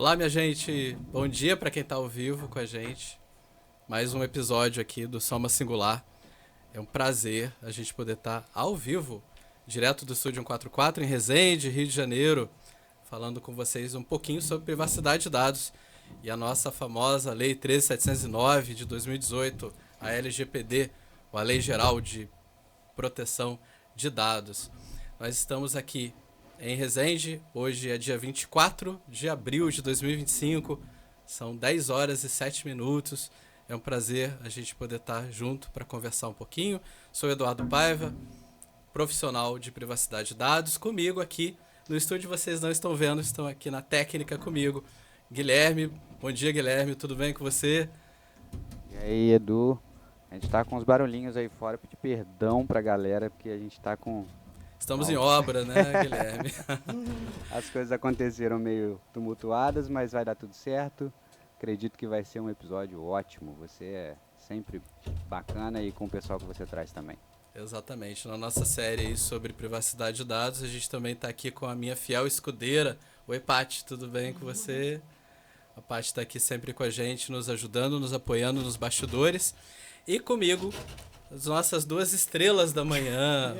Olá, minha gente. Bom dia para quem está ao vivo com a gente. Mais um episódio aqui do Soma Singular. É um prazer a gente poder estar ao vivo, direto do Estúdio 144, em Resende, Rio de Janeiro, falando com vocês um pouquinho sobre privacidade de dados e a nossa famosa Lei 13.709 de 2018, a LGPD, a Lei Geral de Proteção de Dados. Nós estamos aqui em Resende, hoje é dia 24 de abril de 2025, são 10 horas e 7 minutos. É um prazer a gente poder estar junto para conversar um pouquinho. Sou Eduardo Paiva, profissional de privacidade de dados. Comigo aqui no estúdio, vocês não estão vendo, estão aqui na técnica comigo. Guilherme, bom dia Guilherme, tudo bem com você? E aí, Edu, a gente tá com uns barulhinhos aí fora, pedir perdão pra galera, porque a gente tá com... Estamos em obra, né, Guilherme? As coisas aconteceram meio tumultuadas, mas vai dar tudo certo. Acredito que vai ser um episódio ótimo. Você é sempre bacana e com o pessoal que você traz também. Exatamente. Na nossa série aí sobre privacidade de dados, a gente também está aqui com a minha fiel escudeira. Oi, Paty, tudo bem com você? A Paty está aqui sempre com a gente, nos ajudando, nos apoiando nos bastidores. E comigo, as nossas duas estrelas da manhã,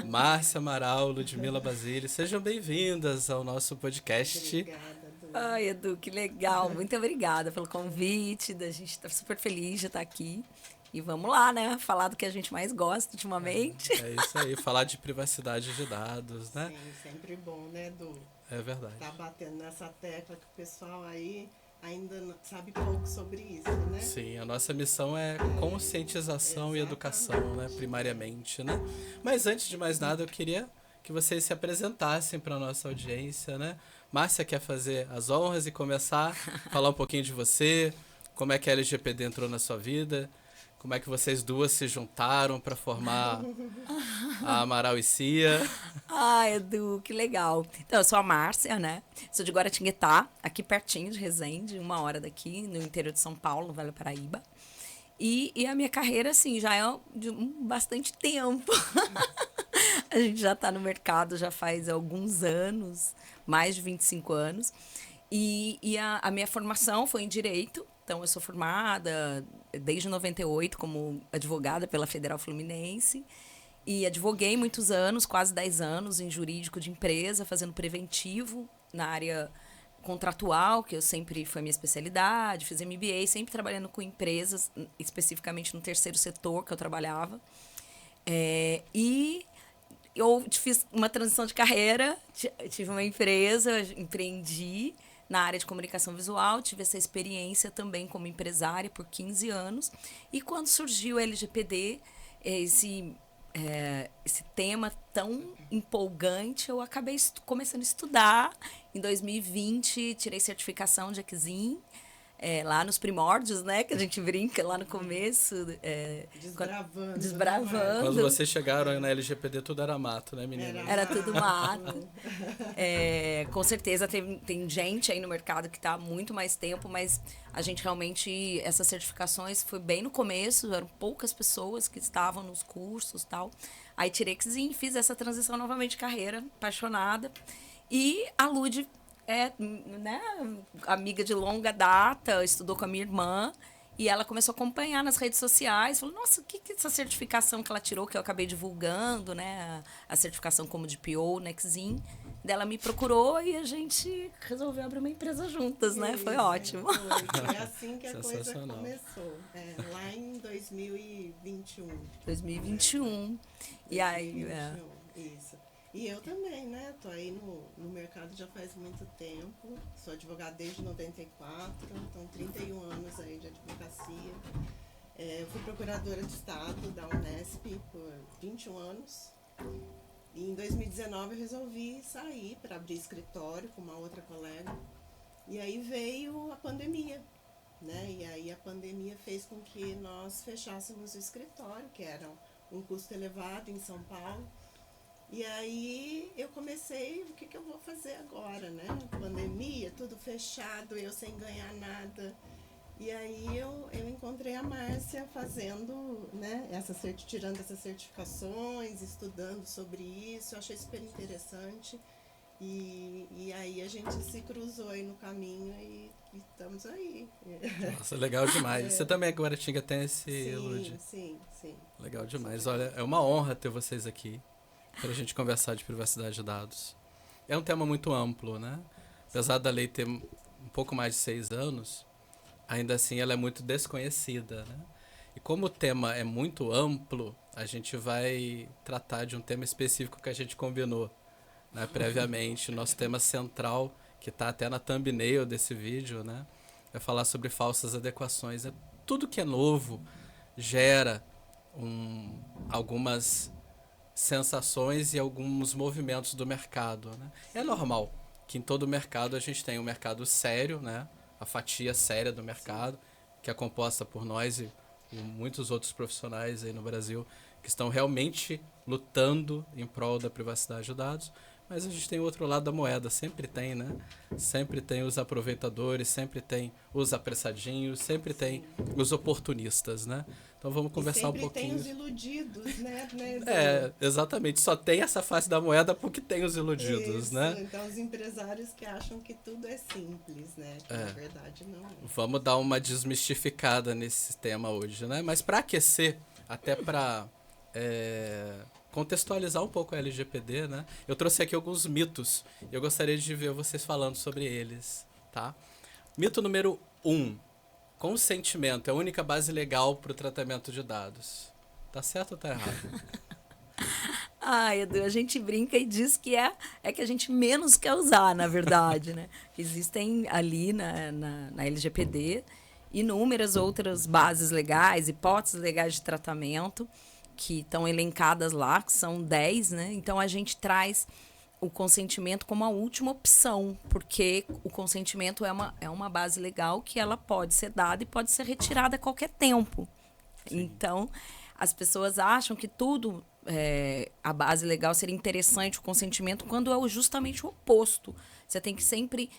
Márcia Amaral, Ludmila Basile. Sejam bem-vindas ao nosso podcast. Obrigada, Edu. Ai, Edu, que legal. Muito obrigada pelo convite. A gente está super feliz de estar aqui. E vamos lá, né? Falar do que a gente mais gosta ultimamente. É isso aí, falar de privacidade de dados, né? Sim, sempre bom, né, Edu? É verdade. Tá batendo nessa tecla que o pessoal aí ainda sabe pouco sobre isso, né? Sim, a nossa missão é conscientização e educação, né, primariamente, né? Mas antes de mais nada, eu queria que vocês se apresentassem para a nossa audiência, né? Márcia quer fazer as honras e começar a falar um pouquinho de você, como é que a LGPD entrou na sua vida, como é que vocês duas se juntaram para formar a Amaral e Cia. Ai, Edu, que legal. Então, eu sou a Márcia, né? Sou de Guaratinguetá, aqui pertinho de Resende, 1 hora daqui, no interior de São Paulo, no Vale do Paraíba. E a minha carreira, assim, já é de bastante tempo. A gente já está no mercado já faz alguns anos, mais de 25 anos. E a minha formação foi em Direito. Então, eu sou formada desde 98 como advogada pela Federal Fluminense. E advoguei muitos anos, quase 10 anos, em jurídico de empresa, fazendo preventivo na área contratual, que eu sempre foi a minha especialidade. Fiz MBA, sempre trabalhando com empresas, especificamente no terceiro setor que eu trabalhava. E eu fiz uma transição de carreira, tive uma empresa, empreendi na área de comunicação visual, tive essa experiência também como empresária por 15 anos. E quando surgiu o LGPD, esse tema tão empolgante, eu acabei começando a estudar. Em 2020, tirei certificação de ECSIM, lá nos primórdios, né? Que a gente brinca lá no começo. Desbravando. Desbravando. Quando vocês chegaram na LGPD, tudo era mato, né, menina? Era tudo mato. Com certeza tem gente aí no mercado que está há muito mais tempo, mas a gente realmente, essas certificações foi bem no começo, eram poucas pessoas que estavam nos cursos e tal. Aí tirei e fiz essa transição novamente de carreira, apaixonada. E a Lud né, amiga de longa data, estudou com a minha irmã. E ela começou a acompanhar nas redes sociais, falou, nossa, o que é essa certificação que ela tirou, que eu acabei divulgando, né? A certificação como DPO, Nexim. Ela me procurou e a gente resolveu abrir uma empresa juntas, né? Foi ótimo. Foi assim que a coisa Sensacional. começou. Lá em 2021. 2021. E aí, Isso. E eu também, né? Tô aí no mercado já faz muito tempo. Sou advogada desde 94, então 31 anos aí de advocacia. Eu fui procuradora de Estado da Unesp por 21 anos. E em 2019 eu resolvi sair para abrir escritório com uma outra colega. E aí veio a pandemia, né? E aí a pandemia fez com que nós fechássemos o escritório, que era um custo elevado em São Paulo. E aí eu comecei, o que eu vou fazer agora, né? Pandemia, tudo fechado, eu sem ganhar nada. E aí eu encontrei a Márcia fazendo, né, tirando essas certificações, estudando sobre isso, eu achei super interessante. E aí a gente se cruzou aí no caminho e estamos aí. Nossa, legal demais. Você também agora tinha até esse Lud. Sim. Legal demais. Olha, é uma honra ter vocês aqui para a gente conversar de privacidade de dados. É um tema muito amplo, né? Apesar da lei ter um pouco mais de 6 anos, ainda assim ela é muito desconhecida, né? E como o tema é muito amplo, a gente vai tratar de um tema específico que a gente combinou, né, previamente. O nosso tema central, que está até na thumbnail desse vídeo, né, é falar sobre falsas adequações. Tudo que é novo gera algumas sensações e alguns movimentos do mercado, né? É normal que em todo mercado a gente tenha um mercado sério, né, a fatia séria do mercado, que é composta por nós e muitos outros profissionais aí no Brasil que estão realmente lutando em prol da privacidade de dados. Mas a gente tem o outro lado da moeda, sempre tem, né? Sempre tem os aproveitadores, sempre tem os apressadinhos, sempre tem os oportunistas, né? Então vamos conversar um pouquinho. Sempre tem os iludidos, né? Exatamente. Só tem essa face da moeda porque tem os iludidos, Isso, né? então os empresários que acham que tudo é simples, né? Que na verdade não é. Vamos dar uma desmistificada nesse tema hoje, né? Mas para aquecer, até para contextualizar um pouco a LGPD, né? Eu trouxe aqui alguns mitos e eu gostaria de ver vocês falando sobre eles, tá? Mito número 1. Consentimento é a única base legal para o tratamento de dados. Tá certo ou tá errado? Edu, a gente brinca e diz que é que a gente menos quer usar, na verdade, né? Existem ali na LGPD inúmeras outras bases legais, hipóteses legais de tratamento, que estão elencadas lá, que são 10, né? Então, a gente traz o consentimento como a última opção, porque o consentimento é uma base legal que ela pode ser dada e pode ser retirada a qualquer tempo. Sim. Então, as pessoas acham que tudo, a base legal seria interessante, o consentimento, quando é justamente o oposto. Você tem que sempre,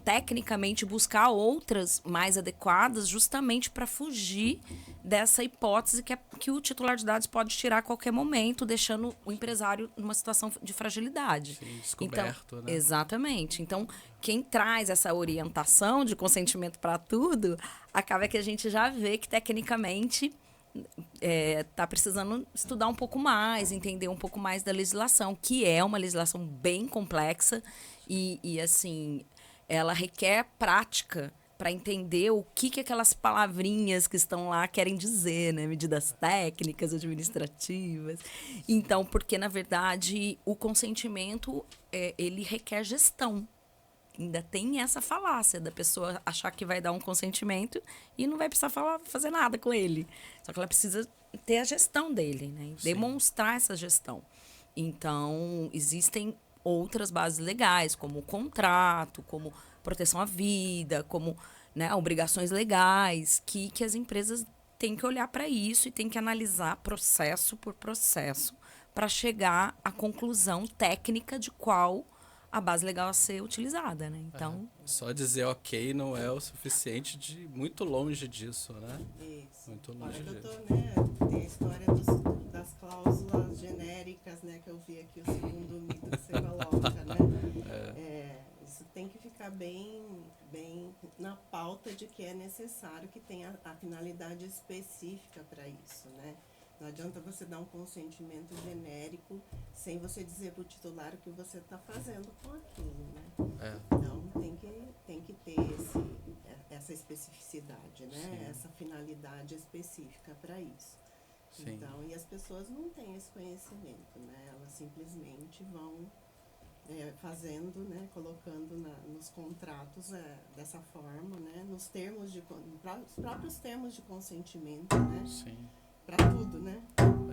tecnicamente, buscar outras mais adequadas justamente para fugir dessa hipótese que o titular de dados pode tirar a qualquer momento, deixando o empresário numa situação de fragilidade. Sim, descoberto, então, né? Exatamente. Então, quem traz essa orientação de consentimento para tudo, acaba que a gente já vê que, tecnicamente, está precisando estudar um pouco mais, entender um pouco mais da legislação, que é uma legislação bem complexa e assim, ela requer prática para entender o que aquelas palavrinhas que estão lá querem dizer, né? Medidas técnicas, administrativas. Então, porque, na verdade, o consentimento, ele requer gestão. Ainda tem essa falácia da pessoa achar que vai dar um consentimento e não vai precisar fazer nada com ele. Só que ela precisa ter a gestão dele, né? Demonstrar essa gestão. Então, existem outras bases legais, como o contrato, como proteção à vida, como, né, obrigações legais, que as empresas têm que olhar para isso e têm que analisar processo por processo para chegar à conclusão técnica de qual a base legal a ser utilizada, né? Então, só dizer ok não é o suficiente, de muito longe disso, né? Isso. Muito longe disso. Tem a história das cláusulas genéricas, né? Que eu vi aqui, o segundo mito que você coloca, né? Isso tem que ficar bem na pauta de que é necessário que tenha a finalidade específica para isso, né? Não adianta você dar um consentimento genérico sem você dizer para o titular o que você está fazendo com aquilo, né? Então, tem que ter essa especificidade, né? Sim. Essa finalidade específica para isso. Sim. Então, e as pessoas não têm esse conhecimento, né? Elas simplesmente vão fazendo, né? Colocando nos contratos dessa forma, né? Nos próprios termos de consentimento, né? Sim. Para tudo, né?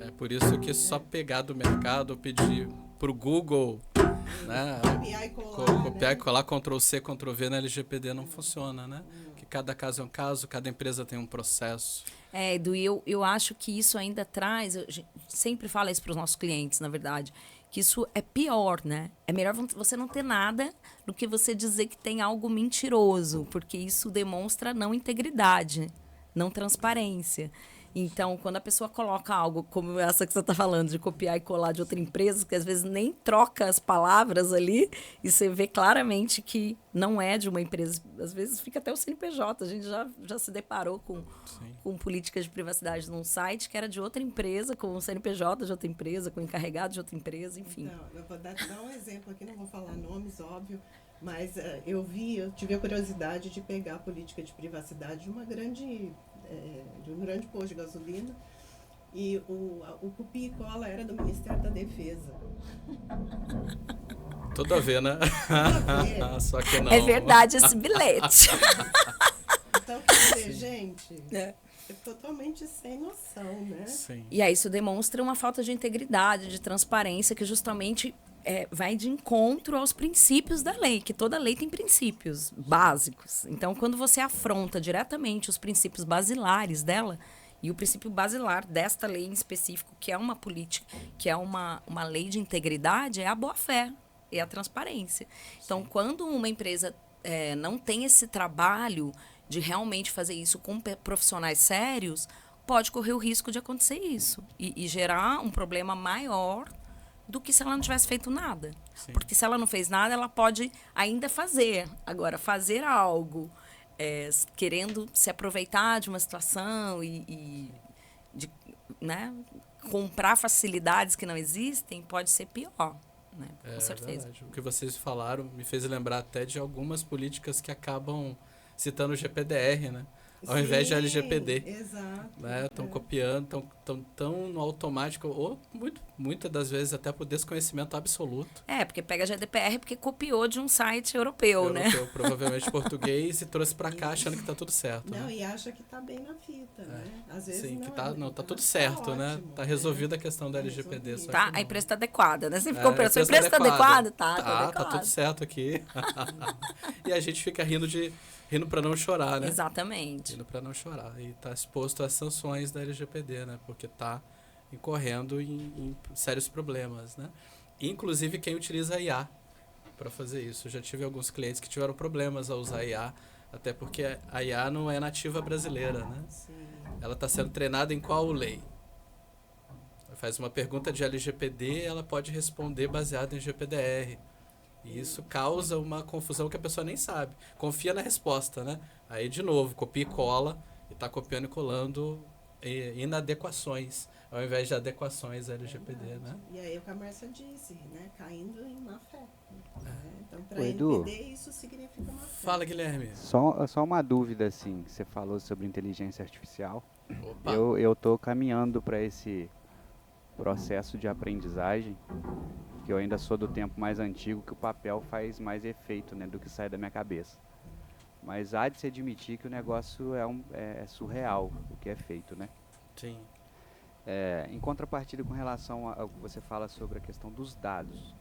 É por isso que só pegar do mercado, pedir pro Google, né? Copiar e colar, Copiar e né? colar, Ctrl+C, Ctrl+V na LGPD não funciona, né? Que cada caso é um caso, cada empresa tem um processo. Edu, eu acho que isso ainda traz, sempre falo isso para os nossos clientes, na verdade, que isso é pior, né? É melhor você não ter nada do que você dizer que tem algo mentiroso, porque isso demonstra não integridade, não transparência. Então, quando a pessoa coloca algo como essa que você está falando, de copiar e colar de outra empresa, que às vezes nem troca as palavras ali, e você vê claramente que não é de uma empresa. Às vezes fica até o CNPJ. A gente já se deparou com políticas de privacidade num site que era de outra empresa, com o CNPJ de outra empresa, com o encarregado de outra empresa, enfim. Então, eu vou dar um exemplo aqui, não vou falar nomes, óbvio, mas eu tive a curiosidade de pegar a política de privacidade de um grande posto de gasolina, e o copia e cola era do Ministério da Defesa. Tudo a ver, né? Tudo a ver. Só que não. É verdade esse bilhete. Então, quer dizer, gente, é totalmente sem noção, né? Sim. E aí isso demonstra uma falta de integridade, de transparência, que justamente vai de encontro aos princípios da lei, que toda lei tem princípios básicos. Então, quando você afronta diretamente os princípios basilares dela, e o princípio basilar desta lei em específico, que é uma política, que é uma lei de integridade, é a boa-fé, é a transparência. Então, quando uma empresa não tem esse trabalho de realmente fazer isso com profissionais sérios, pode correr o risco de acontecer isso e gerar um problema maior do que se ela não tivesse feito nada. Sim. Porque se ela não fez nada, ela pode ainda fazer. Agora, fazer algo querendo se aproveitar de uma situação e né, comprar facilidades que não existem, pode ser pior. Né? Com certeza. Verdade. O que vocês falaram me fez lembrar até de algumas políticas que acabam citando o GPDR, né? Ao invés de LGPD. Exato. Né? Estão copiando, estão no automático, ou muitas das vezes até por desconhecimento absoluto. Porque pega GDPR porque copiou de um site europeu, né? Provavelmente português, e trouxe para cá achando que está tudo certo. Não, né? e acha que está bem na fita, né? Às vezes Sim, não, que tá tudo certo, né? ótimo, Tá resolvida a questão da LGPD. resolvido. Só Tá, que não. a empresa está adequada, né? Você ficou A pensando, sua empresa está adequada? Tá tudo certo aqui. E a gente fica rindo para não chorar, né? Exatamente. Rindo para não chorar. E tá exposto às sanções da LGPD, né? Porque tá incorrendo em sérios problemas, né? Inclusive quem utiliza a IA para fazer isso. Eu já tive alguns clientes que tiveram problemas ao usar a IA, até porque a IA não é nativa brasileira, né? Sim. Ela está sendo treinada em qual lei? Faz uma pergunta de LGPD, ela pode responder baseado em GPDR. E isso causa uma confusão que a pessoa nem sabe. Confia na resposta, né? Aí, de novo, copia e cola, e está copiando e colando inadequações, ao invés de adequações LGPD, né? E aí o que a Márcia disse, né? Caindo em má fé. Né? Então, para Ô, Edu, NPD, isso significa má fé. Fala, Guilherme. Só uma dúvida, assim, você falou sobre inteligência artificial. Opa. Eu tô caminhando para esse processo de aprendizagem, que eu ainda sou do tempo mais antigo, que o papel faz mais efeito, né, do que sai da minha cabeça. Mas há de se admitir que o negócio é surreal, o que é feito, né? Sim. Em contrapartida com relação ao que você fala sobre a questão dos dados,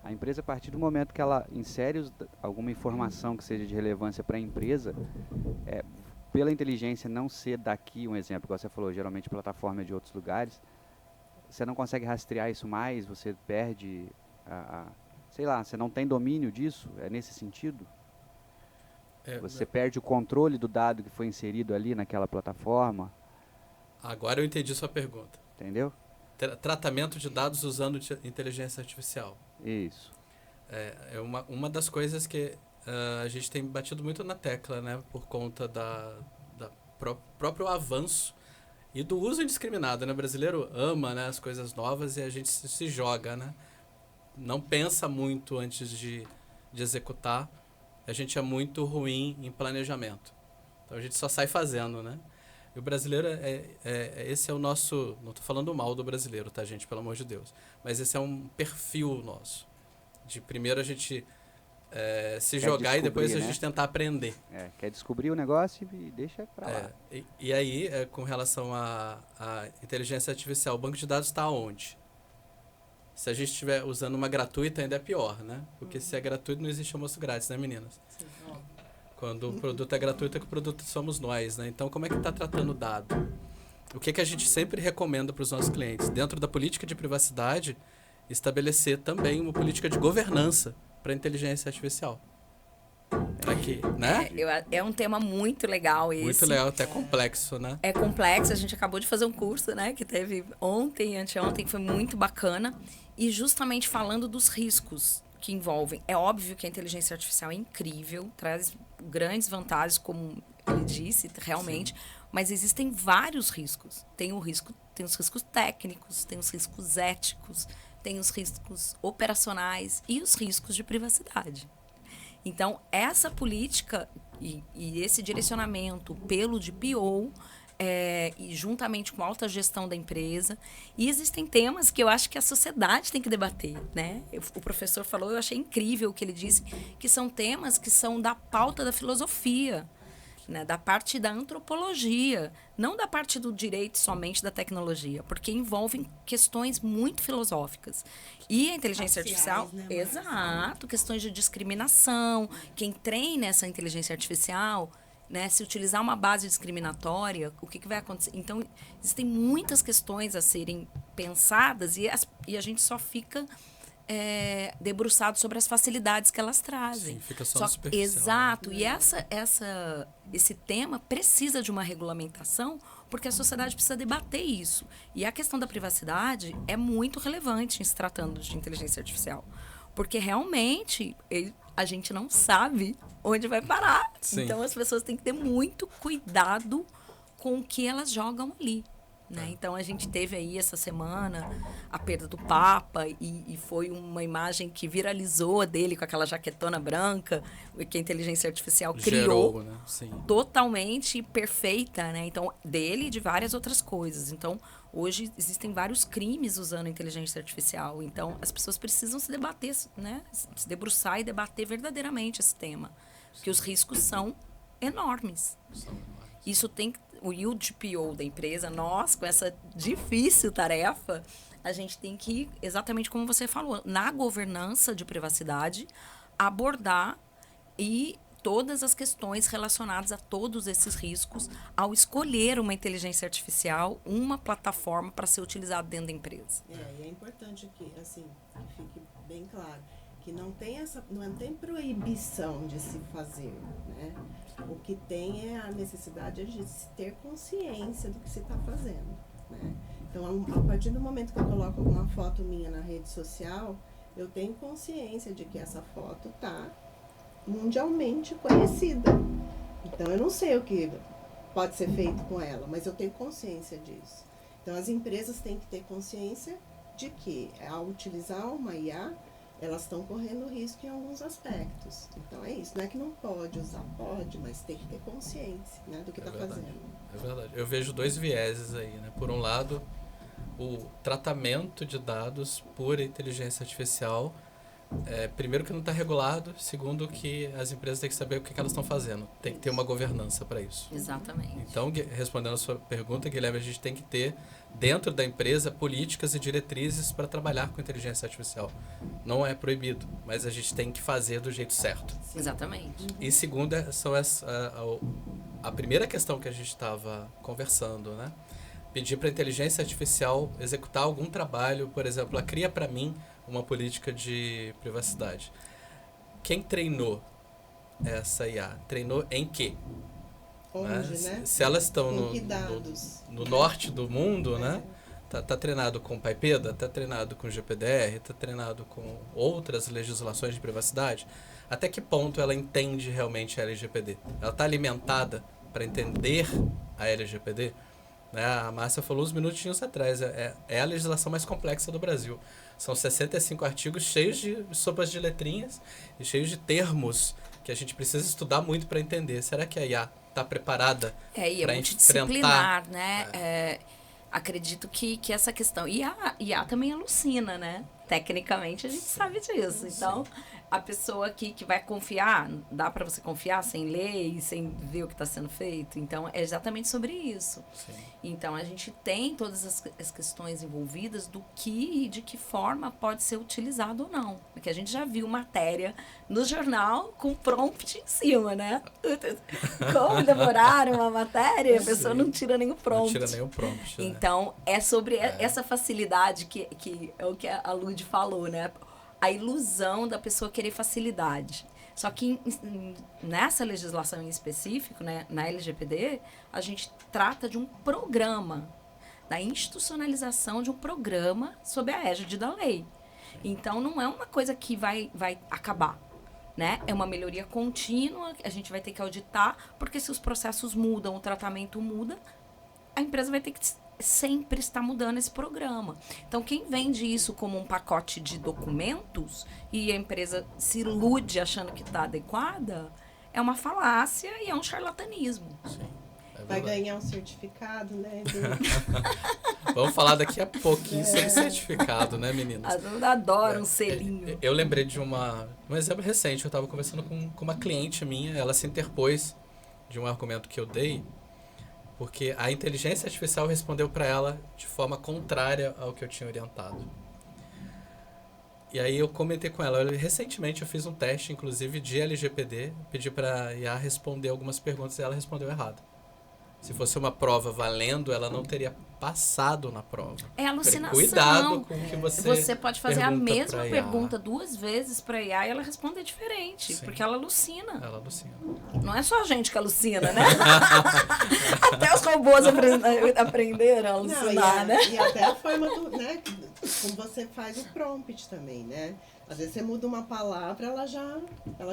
a empresa, a partir do momento que ela insere alguma informação que seja de relevância para a empresa, pela inteligência não ser daqui, um exemplo, que você falou, geralmente plataforma de outros lugares, você não consegue rastrear isso mais, você perde, sei lá, você não tem domínio disso, é nesse sentido? Você perde o controle do dado que foi inserido ali naquela plataforma? Agora eu entendi sua pergunta. Entendeu? Tratamento de dados usando inteligência artificial. Isso. É uma das coisas que a gente tem batido muito na tecla, né? Por conta da próprio avanço e do uso indiscriminado, né? O brasileiro ama, né, as coisas novas e a gente se joga, né? Não pensa muito antes de executar. A gente é muito ruim em planejamento. Então a gente só sai fazendo, né? E o brasileiro, esse é o nosso... Não estou falando mal do brasileiro, tá, gente? Pelo amor de Deus. Mas esse é um perfil nosso. De primeiro a gente se jogar e depois a gente tentar aprender. Quer descobrir o negócio e deixa pra lá. E aí, com relação à inteligência artificial, o banco de dados está onde? Se a gente estiver usando uma gratuita, ainda é pior, né? Porque se é gratuito, não existe almoço grátis, né, meninas? Sim, óbvio. Quando o produto é gratuito, é que o produto somos nós, né? Então, como é que está tratando o dado? O que a gente sempre recomenda para os nossos clientes? Dentro da política de privacidade, estabelecer também uma política de governança para a inteligência artificial. Para quê, né? É um tema muito legal esse. Muito legal, até complexo, né? É complexo, a gente acabou de fazer um curso, né? Que teve ontem, anteontem, que foi muito bacana. E justamente falando dos riscos que envolvem. É óbvio que a inteligência artificial é incrível, traz grandes vantagens, como ele disse, realmente. Sim. Mas existem vários riscos. Tem os riscos técnicos, tem os riscos éticos, tem os riscos operacionais e os riscos de privacidade. Então, essa política e esse direcionamento pelo DPO, e juntamente com a alta gestão da empresa, e existem temas que eu acho que a sociedade tem que debater, né? O professor falou, eu achei incrível o que ele disse, que são temas que são da pauta da filosofia, né, da parte da antropologia, não da parte do direito somente da tecnologia, porque envolvem questões muito filosóficas. E a inteligência artificial, né, exato, questões de discriminação, quem treina essa inteligência artificial, né, se utilizar uma base discriminatória, o que vai acontecer? Então, existem muitas questões a serem pensadas e a gente só fica debruçado sobre as facilidades que elas trazem. Sim, fica só no superficial. Exato. E esse tema precisa de uma regulamentação porque a sociedade precisa debater isso. E a questão da privacidade é muito relevante em se tratando de inteligência artificial. Porque realmente a gente não sabe onde vai parar. Sim. Então as pessoas têm que ter muito cuidado com o que elas jogam ali. Né? Então, a gente teve aí essa semana a perda do Papa e foi uma imagem que viralizou dele com aquela jaquetona branca que a inteligência artificial criou, né? Sim. Totalmente perfeita, né? Então, dele e de várias outras coisas. Então, hoje existem vários crimes usando a inteligência artificial. Então, as pessoas precisam se debater, né? Se debruçar e debater verdadeiramente esse tema. Porque os riscos são enormes. Isso tem que... O DPO da empresa, nós, com essa difícil tarefa, a gente tem que, exatamente como você falou, na governança de privacidade, abordar e todas as questões relacionadas a todos esses riscos ao escolher uma inteligência artificial, uma plataforma para ser utilizada dentro da empresa. E é importante que, assim, que fique bem claro, que não tem proibição de se fazer, né? O que tem é a necessidade de se ter consciência do que se está fazendo, né? Então, a partir do momento que eu coloco alguma foto minha na rede social, eu tenho consciência de que essa foto está mundialmente conhecida. Então, eu não sei o que pode ser feito com ela, mas eu tenho consciência disso. Então, as empresas têm que ter consciência de que, ao utilizar uma IA, elas estão correndo risco em alguns aspectos. Então é isso, não é que não pode usar, pode, mas tem que ter consciência, né, do que está fazendo. É verdade. Eu vejo dois vieses aí, né? Por um lado, o tratamento de dados por inteligência artificial, primeiro que não está regulado, segundo que as empresas têm que saber o que elas estão fazendo. Tem que ter uma governança para isso. Exatamente. Então, respondendo a sua pergunta, Guilherme, a gente tem que ter dentro da empresa políticas e diretrizes para trabalhar com inteligência artificial. Não é proibido, mas a gente tem que fazer do jeito certo. Sim. Exatamente. E segundo, a primeira questão que a gente estava conversando, né? Pedir para a inteligência artificial executar algum trabalho, por exemplo, ela cria para mim uma política de privacidade. Quem treinou essa IA? Treinou em quê? Onde, né? Se elas estão no norte do mundo, né? Tá treinado com PyPeda, tá treinado com GPDR, tá treinado com outras legislações de privacidade. Até que ponto ela entende realmente a LGPD? Ela está alimentada para entender a LGPD? Né? A Márcia falou uns minutinhos atrás, é a legislação mais complexa do Brasil. São 65 artigos cheios de sopas de letrinhas e cheios de termos que a gente precisa estudar muito para entender. Será que a IA está preparada E é para multidisciplinar, enfrentar? né? Acredito que essa questão... E a IA também alucina, né? Tecnicamente, a gente sabe disso. Então, a pessoa que vai confiar, dá para você confiar sem ler e sem ver o que está sendo feito? Então, é exatamente sobre isso. Sim. Então, a gente tem todas as questões envolvidas do que e de que forma pode ser utilizado ou não. Porque a gente já viu matéria no jornal com prompt em cima, né? Como elaborar uma matéria e a pessoa não tira nem o prompt. Não tira nem o prompt, né? Então, é sobre essa facilidade que é o que a Lud falou, né? A ilusão da pessoa querer facilidade. Só que nessa legislação em específico, né, na LGPD, a gente trata de um programa, da institucionalização de um programa sob a égide da lei. Então, não é uma coisa que vai acabar, né? É uma melhoria contínua, a gente vai ter que auditar, porque se os processos mudam, o tratamento muda, a empresa vai ter que sempre estar mudando esse programa. Então, quem vende isso como um pacote de documentos e a empresa se ilude achando que está adequada, é uma falácia e é um charlatanismo. Sim, é Vai verdade. ganhar um certificado, né? Vamos falar daqui a pouquinho sobre certificado, né, meninas? As pessoas adoram um selinho. Eu lembrei de um exemplo recente. Eu estava conversando com uma cliente minha, ela se interpôs de um argumento que eu dei, porque a inteligência artificial respondeu para ela de forma contrária ao que eu tinha orientado. E aí eu comentei com ela, recentemente eu fiz um teste, inclusive de LGPD, pedi para a IA responder algumas perguntas e ela respondeu errado. Se fosse uma prova valendo, ela não teria passado na prova. É alucinação. Cuidado com o que você pode fazer a pergunta mesma pra IA. pergunta 2 vezes para a IA e ela responde diferente, Sim. porque ela alucina. Ela alucina. Não é só a gente que alucina, né? Até os robôs aprenderam a alucinar, né? E até a forma né, como você faz o prompt também, né? Às vezes você muda uma palavra, ela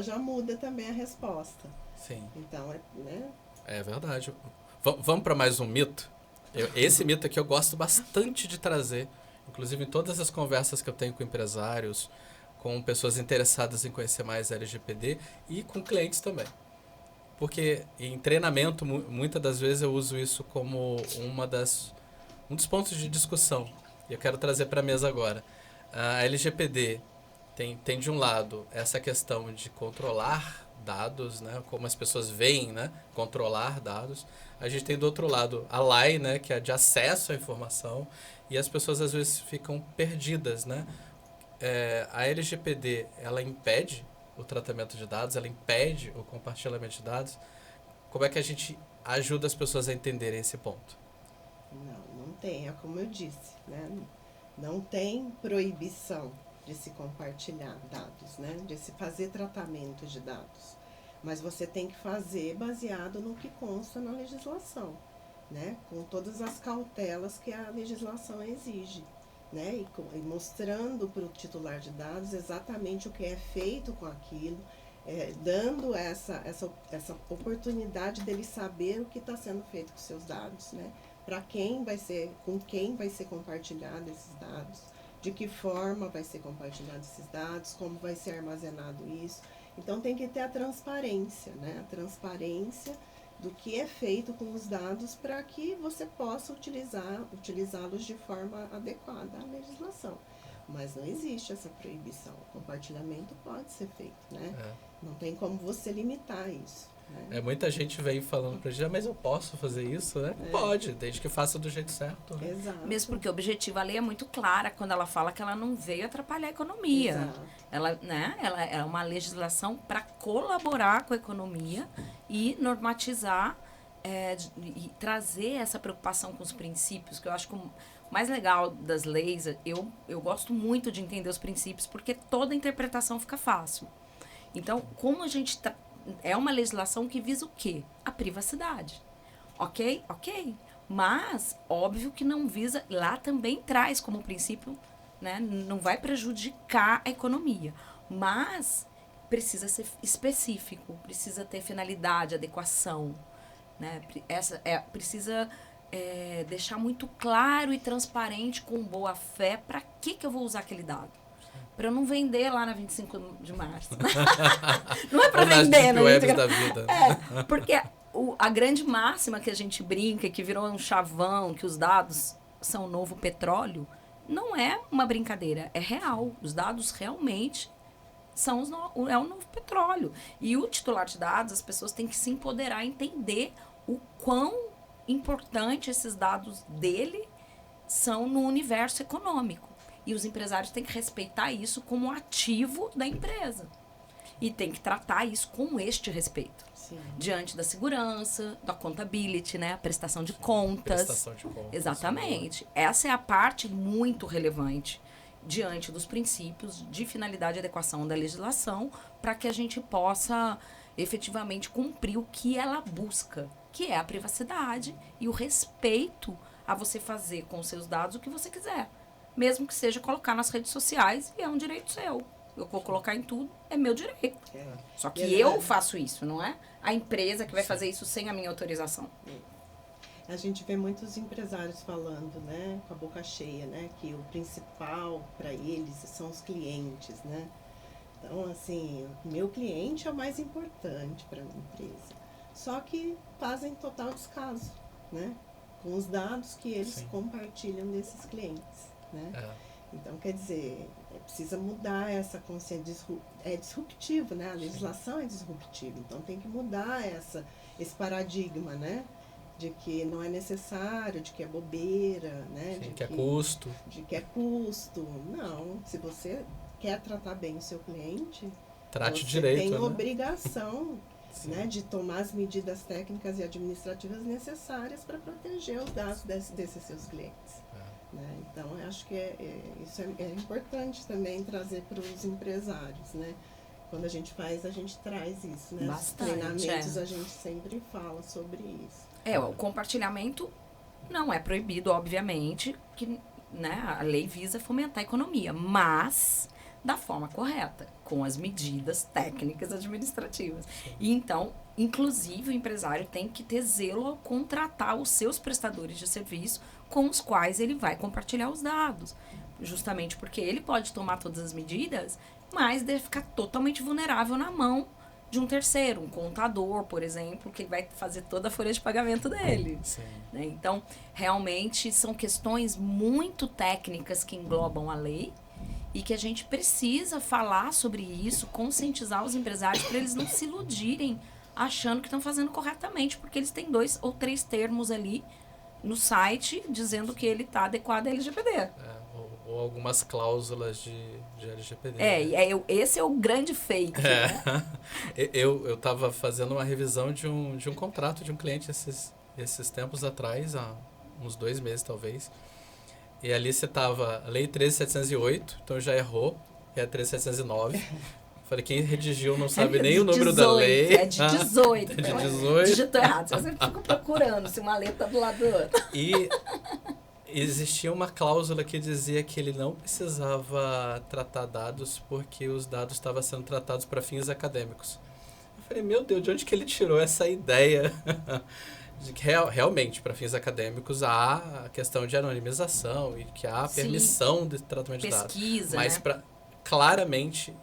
já muda também a resposta. Sim, Então, né? é verdade. Vamos para mais um mito? Esse mito aqui eu gosto bastante de trazer, inclusive em todas as conversas que eu tenho com empresários, com pessoas interessadas em conhecer mais a LGPD e com clientes também. Porque em treinamento, muitas das vezes eu uso isso como um dos pontos de discussão. E eu quero trazer para a mesa agora. A LGPD tem de um lado essa questão de controlar dados, né, como as pessoas veem, né, controlar dados. A gente tem do outro lado a lei, né, que é de acesso à informação, e as pessoas às vezes ficam perdidas, né? A LGPD, ela impede o tratamento de dados, ela impede o compartilhamento de dados. Como é que a gente ajuda as pessoas a entenderem esse ponto? Não tem, é como eu disse, né? Não tem proibição de se compartilhar dados, né? De se fazer tratamento de dados. Mas você tem que fazer baseado no que consta na legislação, né? Com todas as cautelas que a legislação exige, né? E mostrando para o titular de dados exatamente o que é feito com aquilo, dando essa oportunidade dele saber o que está sendo feito com seus dados, né? Para quem vai ser, com quem vai ser compartilhado esses dados, de que forma vai ser compartilhado esses dados, como vai ser armazenado isso. Então tem que ter a transparência, né? A transparência do que é feito com os dados para que você possa utilizá-los de forma adequada à legislação. Mas não existe essa proibição. O compartilhamento pode ser feito, né? Não tem como você limitar isso. Né? Muita gente vem falando pra gente, mas eu posso fazer isso, né? Pode, desde que faça do jeito certo. Né? Exato. Mesmo porque o objetivo, a lei é muito clara quando ela fala que ela não veio atrapalhar a economia. Exato. Ela é uma legislação para colaborar com a economia e normatizar e trazer essa preocupação com os princípios, que eu acho que o mais legal das leis, eu gosto muito de entender os princípios, porque toda interpretação fica fácil. Então, como a gente é uma legislação que visa o quê? A privacidade. Ok? Ok. Mas, óbvio que não visa, lá também traz como princípio, né, não vai prejudicar a economia. Mas precisa ser específico, precisa ter finalidade, adequação. Né? Precisa deixar muito claro e transparente, com boa fé, para que eu vou usar aquele dado. para eu não vender lá na 25 de março. Não é para Ou nas vender, deep não webs da vida. porque a grande máxima que a gente brinca, que virou um chavão, que os dados são o novo petróleo, não é uma brincadeira, é real. Os dados realmente é o novo petróleo. E o titular de dados, as pessoas têm que se empoderar, entender o quão importante esses dados dele são no universo econômico. E os empresários têm que respeitar isso como ativo da empresa. E tem que tratar isso com este respeito. Sim. Diante da segurança, da accountability, né? A prestação de contas. Prestação de contas. Exatamente. Essa é a parte muito relevante diante dos princípios de finalidade e adequação da legislação para que a gente possa efetivamente cumprir o que ela busca, que é a privacidade e o respeito a você fazer com os seus dados o que você quiser. Mesmo que seja colocar nas redes sociais, e é um direito seu. Eu vou colocar em tudo, é meu direito. Só que eu faço isso, não é a empresa que vai fazer isso sem a minha autorização. A gente vê muitos empresários falando, né, com a boca cheia, né, que o principal para eles são os clientes, né. Então, assim, meu cliente é o mais importante para a minha empresa. Só que fazem total descaso, né, com os dados que eles compartilham desses clientes, né. Então, quer dizer, precisa mudar essa consciência, é disruptivo, né? A legislação é disruptiva, então tem que mudar esse paradigma, né? De que não é necessário, de que é bobeira, né? Sim, que é custo. De que é custo. Não, se você quer tratar bem o seu cliente, Trate você direito, tem né? obrigação, né, de tomar as medidas técnicas e administrativas necessárias para proteger os dados desses seus clientes. Né? Então, eu acho que isso é importante também trazer para os empresários, né? Quando a gente traz isso, né? Bastante, Os treinamentos, a gente sempre fala sobre isso. O compartilhamento não é proibido, obviamente, que, né, a lei visa fomentar a economia, mas da forma correta, com as medidas técnicas administrativas. E então, inclusive, o empresário tem que ter zelo ao contratar os seus prestadores de serviço com os quais ele vai compartilhar os dados. Justamente porque ele pode tomar todas as medidas, mas deve ficar totalmente vulnerável na mão de um terceiro, um contador, por exemplo, que vai fazer toda a folha de pagamento dele. Né? Então, realmente, são questões muito técnicas que englobam a lei e que a gente precisa falar sobre isso, conscientizar os empresários para eles não se iludirem achando que estão fazendo corretamente, porque eles têm 2 ou 3 termos ali no site dizendo que ele está adequado à LGPD. Ou algumas cláusulas de LGPD. Esse é o grande fake. Né? Eu estava fazendo uma revisão de um contrato de um cliente esses tempos atrás, há uns 2 meses talvez. E ali você tava a Lei 13.708, então já errou, é a 13.709. Falei, quem redigiu não sabe nem o número da lei. É de 18. É de 18. Digitou errado. Você fica procurando se uma letra tá do lado do outro. E existia uma cláusula que dizia que ele não precisava tratar dados porque os dados estavam sendo tratados para fins acadêmicos. Eu falei, meu Deus, de onde que ele tirou essa ideia? De que realmente, para fins acadêmicos, há a questão de anonimização e que há permissão de tratamento de dados. Pesquisa, mas né? Claramente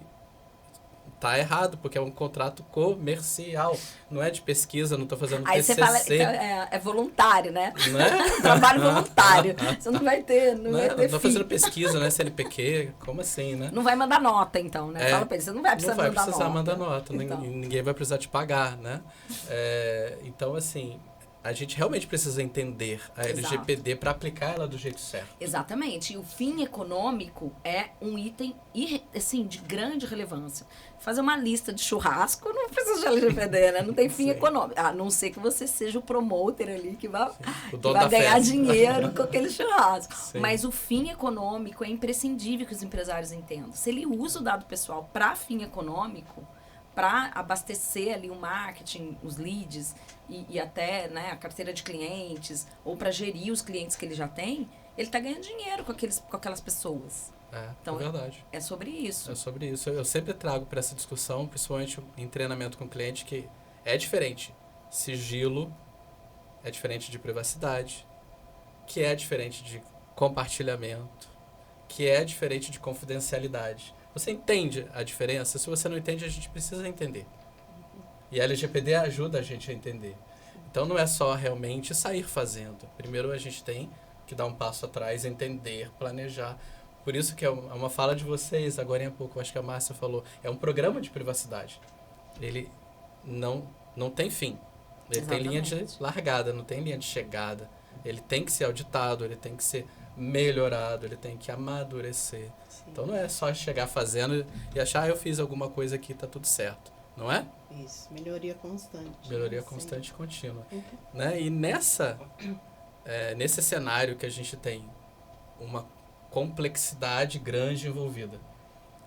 tá errado, porque é um contrato comercial, não é de pesquisa, não estou fazendo Aí TCC. você fala, é voluntário, né? Não é? Trabalho voluntário. Você não vai ter, não vai ter Não estou fim. fazendo pesquisa, né? CNPq, como assim, né? Não vai mandar nota, então, né? Fala pra ele, você não vai precisar mandar nota. Não vai precisar mandar nota, Então. ninguém vai precisar te pagar, né? Então, assim, a gente realmente precisa entender a LGPD para aplicar ela do jeito certo. Exatamente. E o fim econômico é um item, assim, de grande relevância. Fazer uma lista de churrasco não precisa de LGPD, né? Não tem fim econômico. A não ser que você seja o promoter ali que vai ganhar dinheiro com aquele churrasco. Sim. Mas o fim econômico é imprescindível que os empresários entendam. Se ele usa o dado pessoal para fim econômico, para abastecer ali o marketing, os leads e até, né, a carteira de clientes, ou para gerir os clientes que ele já tem, ele está ganhando dinheiro com aquelas pessoas. Então, é verdade. É sobre isso. É sobre isso. Eu sempre trago para essa discussão, principalmente em treinamento com cliente, que é diferente. Sigilo é diferente de privacidade, que é diferente de compartilhamento, que é diferente de confidencialidade. Você entende a diferença? Se você não entende, a gente precisa entender. E a LGPD ajuda a gente a entender. Então não é só realmente sair fazendo. Primeiro a gente tem que dar um passo atrás, entender, planejar. Por isso que é uma fala de vocês, agora em pouco, acho que a Márcia falou, é um programa de privacidade. Ele não tem fim. Ele Exatamente. tem linha de largada, não tem linha de chegada. Ele tem que ser auditado, ele tem que ser melhorado, ele tem que amadurecer. Sim. Então não é só chegar fazendo e achar, eu fiz alguma coisa aqui, tá tudo certo. Não é? Isso, melhoria constante. Melhoria Sim. constante e contínua. Uhum. Né? E nesse cenário que a gente tem uma complexidade grande envolvida,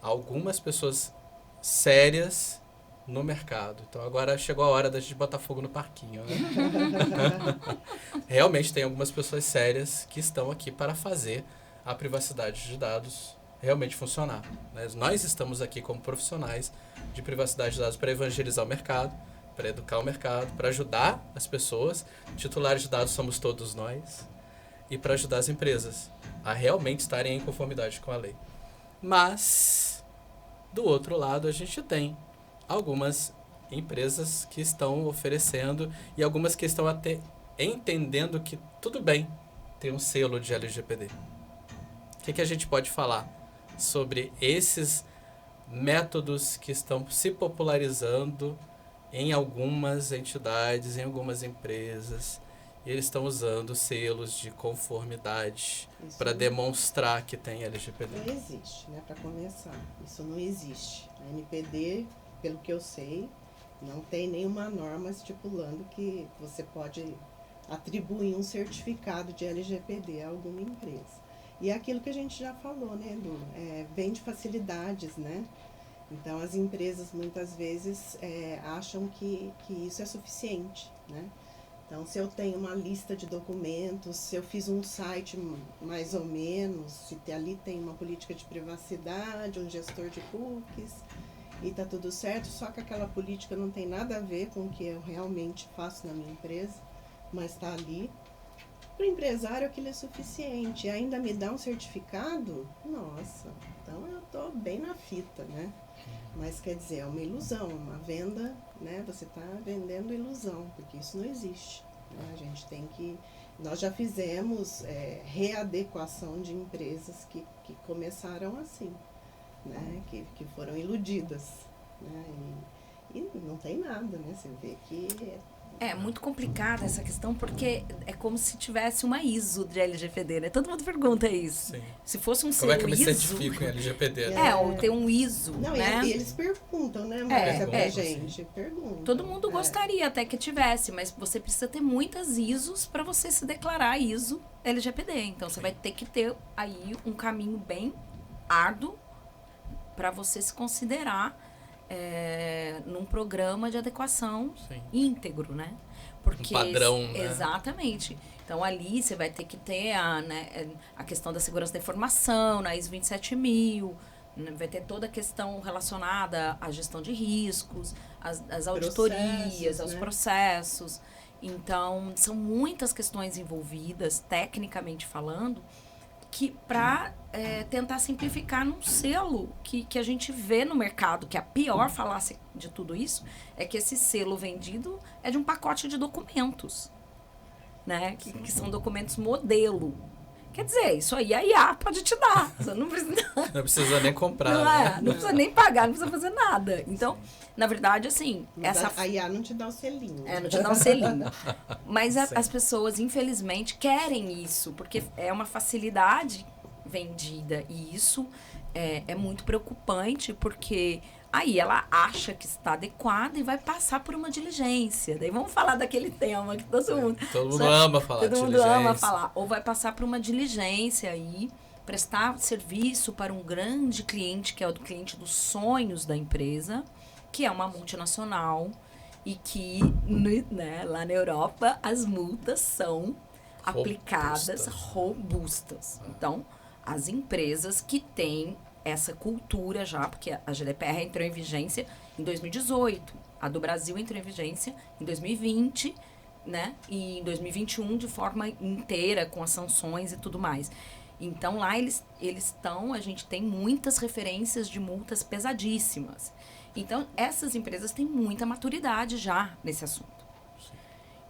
algumas pessoas sérias no mercado. Então agora chegou a hora da gente botar fogo no parquinho, né? Realmente tem algumas pessoas sérias que estão aqui para fazer a privacidade de dados realmente funcionar, né? Nós estamos aqui como profissionais de privacidade de dados para evangelizar o mercado, para educar o mercado, para ajudar as pessoas. Titulares de dados somos todos nós. E para ajudar as empresas a realmente estarem em conformidade com a lei. Mas, do outro lado, a gente tem algumas empresas que estão oferecendo e algumas que estão até entendendo que tudo bem ter um selo de LGPD. O que a gente pode falar sobre esses métodos que estão se popularizando em algumas entidades, em algumas empresas? E eles estão usando selos de conformidade Isso para não- demonstrar que tem LGPD. Não existe, né? Para começar. Isso não existe. A NPD, pelo que eu sei, não tem nenhuma norma estipulando que você pode atribuir um certificado de LGPD a alguma empresa. E é aquilo que a gente já falou, né, Edu? Vem de facilidades, né? Então, as empresas muitas vezes acham que isso é suficiente, né? Então, se eu tenho uma lista de documentos, se eu fiz um site mais ou menos, se ali tem uma política de privacidade, um gestor de cookies, e tá tudo certo, só que aquela política não tem nada a ver com o que eu realmente faço na minha empresa, mas está ali. Para o empresário aquilo é suficiente. E ainda me dá um certificado? Nossa, então eu estou bem na fita, né? Mas quer dizer, é uma ilusão, uma venda, né? Você está vendendo ilusão, porque isso não existe, né? A gente tem que... Nós já fizemos readequação de empresas que começaram assim, né? Que foram iludidas, né? E não tem nada, né? Você vê que... É muito complicada essa questão, porque é como se tivesse uma ISO de LGPD, né? Todo mundo pergunta isso. Sim. Se fosse um Como é que eu selo me ISO... certifico em LGPD? Né? ou ter um ISO, Não, né? e eles perguntam, né, Márcia, pra perguntam, gente? Perguntam. Todo mundo gostaria até que tivesse, mas você precisa ter muitas ISOs para você se declarar ISO LGPD. Então, você vai ter que ter aí um caminho bem árduo para você se considerar num programa de adequação Sim. íntegro, né? Porque, Um padrão, né? Exatamente. Então, ali você vai ter que ter a questão da segurança da informação, na ISO 27000, né? Vai ter toda a questão relacionada à gestão de riscos, às auditorias, aos né? processos. Então, são muitas questões envolvidas, tecnicamente falando, que para tentar simplificar num selo que a gente vê no mercado, que a pior falácia de tudo isso é que esse selo vendido é de um pacote de documentos, né? Que são documentos modelo. Quer dizer, isso aí a IA pode te dar. Você não precisa, Não precisa nem comprar, não, né? não precisa nem pagar, não precisa fazer nada. Então, na verdade, assim, Mas a IA não te dá o selinho. não te dá um selinho. Mas Sim. as pessoas, infelizmente, querem isso, porque é uma facilidade vendida. E isso é muito preocupante, porque aí ela acha que está adequada e vai passar por uma diligência. Daí vamos falar daquele tema que todo mundo... Todo mundo ama falar de Todo mundo diligência. ama falar. Ou vai passar por uma diligência aí, prestar serviço para um grande cliente, que é o cliente dos sonhos da empresa, que é uma multinacional e que, né, lá na Europa as multas são aplicadas robustas. Então, as empresas que têm essa cultura já, porque a GDPR entrou em vigência em 2018, a do Brasil entrou em vigência em 2020, né? E em 2021 de forma inteira, com as sanções e tudo mais. Então, lá eles estão, a gente tem muitas referências de multas pesadíssimas. Então, essas empresas têm muita maturidade já nesse assunto.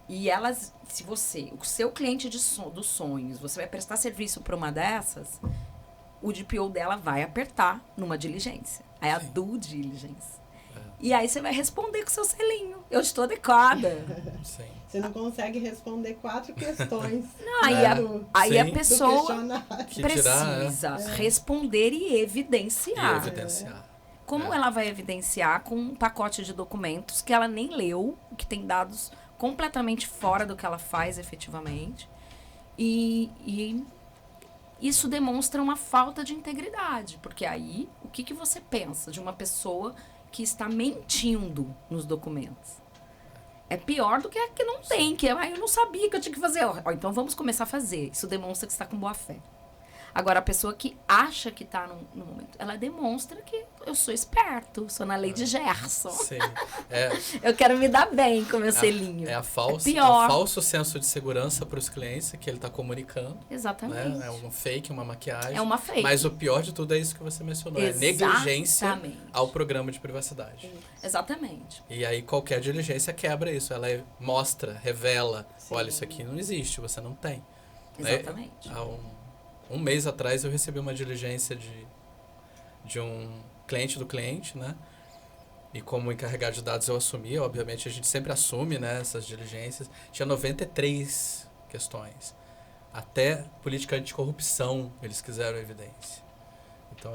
E elas, se você, o seu cliente dos sonhos, você vai prestar serviço para uma dessas, o DPO dela vai apertar numa diligência. Aí a due diligence. E aí você vai responder com o seu selinho. Eu estou adequada. Sim. Você não consegue responder 4 questões. Não, aí a Sim. pessoa Que precisa responder e evidenciar. E evidenciar. Como ela vai evidenciar com um pacote de documentos que ela nem leu, que tem dados completamente fora do que ela faz efetivamente. E isso demonstra uma falta de integridade. Porque aí, o que você pensa de uma pessoa que está mentindo nos documentos? É pior do que a que não tem, que eu não sabia que eu tinha que fazer. Então vamos começar a fazer. Isso demonstra que você está com boa fé. Agora, a pessoa que acha que está no momento, ela demonstra que eu sou esperto, sou na lei de Gerson. Sim. Eu quero me dar bem com meu selinho. É pior. o falso senso de segurança para os clientes que ele está comunicando. Exatamente. Né? É um fake, uma maquiagem. É uma fake. Mas o pior de tudo é isso que você mencionou. Exatamente. É negligência ao programa de privacidade. Exatamente. E aí qualquer diligência quebra isso. Ela mostra, revela. Sim. Olha, isso aqui não existe, você não tem. Exatamente. Há um mês atrás eu recebi uma diligência de um cliente do cliente, né? E como encarregado de dados eu assumi, obviamente a gente sempre assume, né, essas diligências. Tinha 93 questões. Até política anticorrupção eles quiseram evidência. Então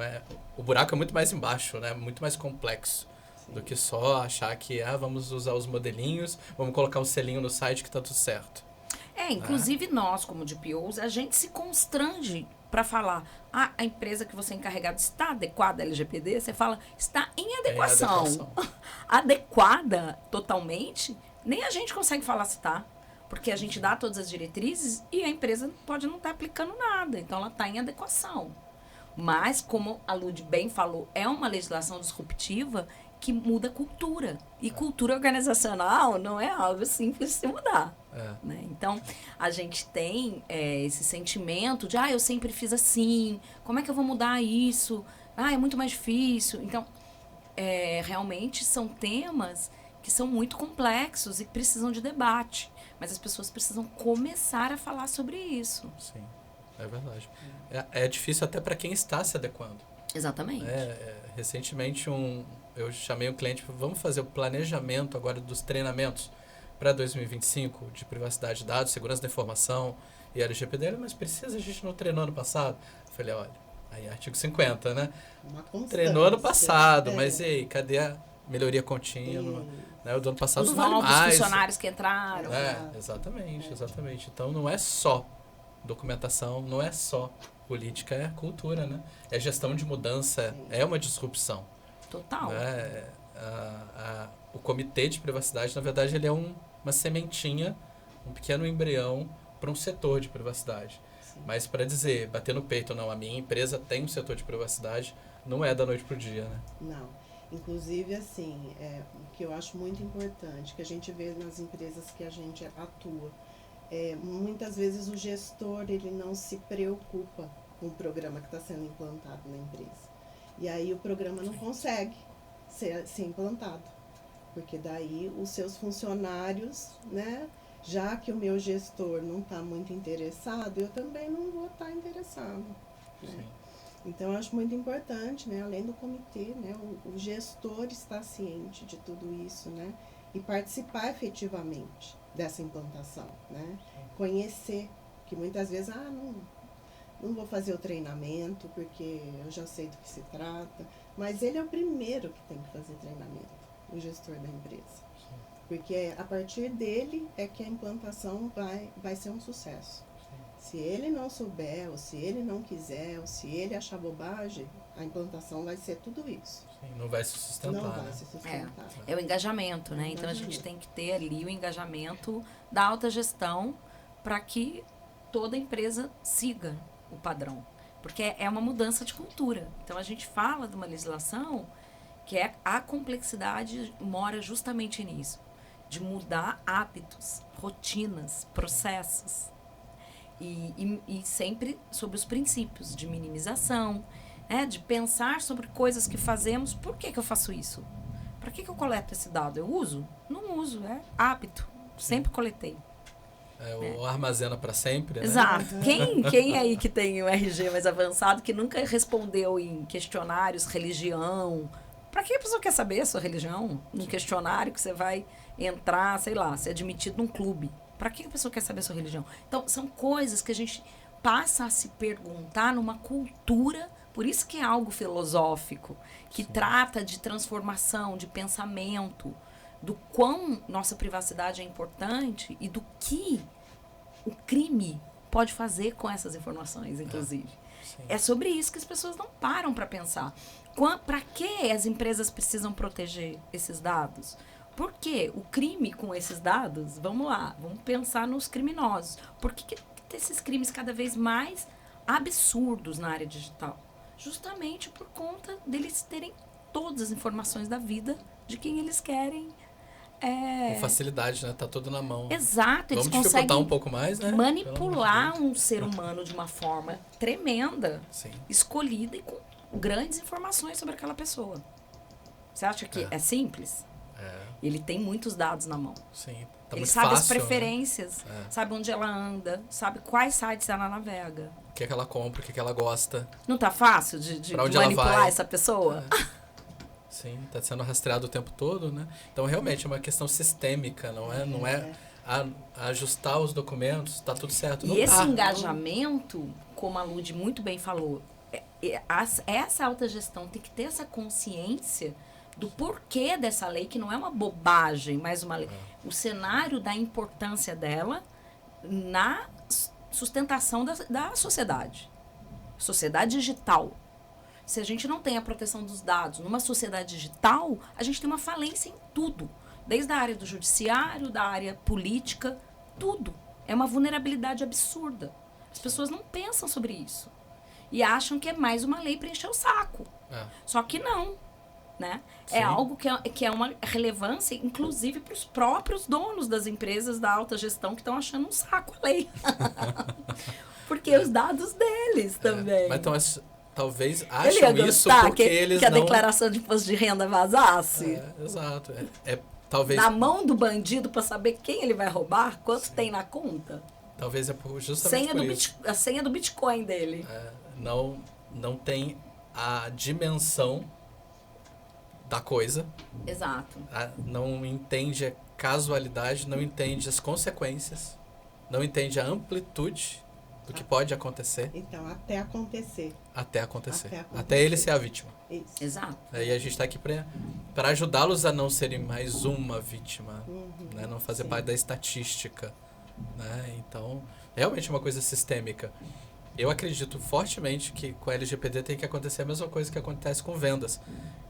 o buraco é muito mais embaixo, né? Muito mais complexo. Sim. Do que só achar que vamos usar os modelinhos, vamos colocar um selinho no site que tá tudo certo. Inclusive nós, como DPOs, a gente se constrange para falar, a empresa que você é encarregado está adequada à LGPD? Você fala, está em adequação. Adequada totalmente, nem a gente consegue falar se está. Porque a gente dá todas as diretrizes e a empresa pode não estar aplicando nada. Então, ela está em adequação. Mas, como a Lud bem falou, é uma legislação disruptiva que muda a cultura. E cultura organizacional não é algo simples de se mudar. Né? Então, a gente tem esse sentimento de, eu sempre fiz assim, como é que eu vou mudar isso? É muito mais difícil. Então, realmente são temas que são muito complexos e precisam de debate. Mas as pessoas precisam começar a falar sobre isso. Sim, é verdade. É difícil até para quem está se adequando. Exatamente. Recentemente, eu chamei um cliente, vamos fazer o planejamento agora dos treinamentos para 2025 de privacidade de dados, segurança da informação e LGPD, mas precisa, a gente não treinou ano passado. Eu falei, olha, aí artigo 50, né? Treinou ano passado, mas e aí, cadê a melhoria contínua? Né? O do ano passado os vale novos mais. funcionários que entraram. Exatamente. Então não é só documentação, não é só política, é cultura, né? É gestão de mudança, é uma disrupção. Total. Né? O comitê de privacidade, na verdade, ele é uma sementinha, um pequeno embrião para um setor de privacidade. Sim. Mas para dizer, bater no peito, não, a minha empresa tem um setor de privacidade, não é da noite para o dia, né? Não. Inclusive, assim, o que eu acho muito importante, que a gente vê nas empresas que a gente atua, muitas vezes o gestor, ele não se preocupa com o programa que está sendo implantado na empresa. E aí o programa não consegue ser implantado. Porque daí os seus funcionários, né, já que o meu gestor não está muito interessado, eu também não vou estar interessado. Né? Então, eu acho muito importante, né, além do comitê, né, o gestor estar ciente de tudo isso, né, e participar efetivamente dessa implantação, né, conhecer, que muitas vezes, não vou fazer o treinamento porque eu já sei do que se trata, mas ele é o primeiro que tem que fazer treinamento, o gestor da empresa. Sim. Porque a partir dele é que a implantação vai ser um sucesso. Se ele não souber, ou se ele não quiser, ou se ele achar bobagem, a implantação vai ser tudo isso. Sim, não vai se sustentar. Não vai se sustentar. É o engajamento, né? Então a gente tem que ter ali o engajamento da alta gestão para que toda empresa siga o padrão. Porque é uma mudança de cultura. Então a gente fala de uma legislação que a complexidade mora justamente nisso. De mudar hábitos, rotinas, processos. E sempre sobre os princípios de minimização, né? De pensar sobre coisas que fazemos. Por que eu faço isso? Para que eu coleto esse dado? Eu uso? Não uso, é hábito. Sempre coletei. Ou armazena para sempre, né? Exato. Quem aí que tem um RG mais avançado, que nunca respondeu em questionários, religião? Para que a pessoa quer saber a sua religião? Num questionário que você vai entrar, sei lá, ser admitido num clube. Para que a pessoa quer saber a sua religião? Então, são coisas que a gente passa a se perguntar numa cultura, por isso que é algo filosófico, que trata de transformação, de pensamento, do quão nossa privacidade é importante e do que o crime pode fazer com essas informações, inclusive. É sobre isso que as pessoas não param para pensar. Para que as empresas precisam proteger esses dados? Por que o crime com esses dados? Vamos lá, vamos pensar nos criminosos. Por que esses crimes cada vez mais absurdos na área digital? Justamente por conta deles terem todas as informações da vida de quem eles querem. Com facilidade, né? Tá tudo na mão. Exato. Eles Vamos dificultar conseguem um pouco mais, né? manipular um ser humano de uma forma tremenda, Sim. escolhida e com grandes informações sobre aquela pessoa. Você acha que é simples? Ele tem muitos dados na mão. Sim. Tá Ele muito sabe fácil, as preferências, né? sabe onde ela anda, sabe quais sites ela navega. O que é que ela compra, o que é que ela gosta. Não tá fácil de Pra onde ela manipular vai. essa pessoa? Sim, tá sendo rastreado o tempo todo, né? Então, realmente, é uma questão sistêmica, não é ajustar os documentos, tá tudo certo. Não E esse tá. engajamento, como a Lud muito bem falou, essa autogestão tem que ter essa consciência do porquê dessa lei, que não é uma bobagem, mas uma lei. O cenário da importância dela na sustentação da sociedade. Sociedade digital. Se a gente não tem a proteção dos dados numa sociedade digital, a gente tem uma falência em tudo. Desde a área do judiciário, da área política, tudo. É uma vulnerabilidade absurda. As pessoas não pensam sobre isso. E acham que é mais uma lei para encher o saco. Só que não. Né? É algo que é uma relevância, inclusive, para os próprios donos das empresas da alta gestão que estão achando um saco a lei. Porque os dados deles também. Mas então, talvez Ele acham ia isso gostar porque que eles a não... declaração de imposto de renda vazasse. Exato. Talvez... Na mão do bandido para saber quem ele vai roubar, quanto tem na conta. Talvez justamente por isso. A senha do Bitcoin dele. Não tem a dimensão da coisa. Exato. Não entende a casualidade, não entende as consequências, não entende a amplitude do que pode acontecer. Então, até acontecer. Até ele ser a vítima. Isso. Exato. E a gente está aqui para ajudá-los a não serem mais uma vítima, né? Não fazer parte da estatística. Né? Então, realmente é uma coisa sistêmica. Eu acredito fortemente que com a LGPD tem que acontecer a mesma coisa que acontece com vendas.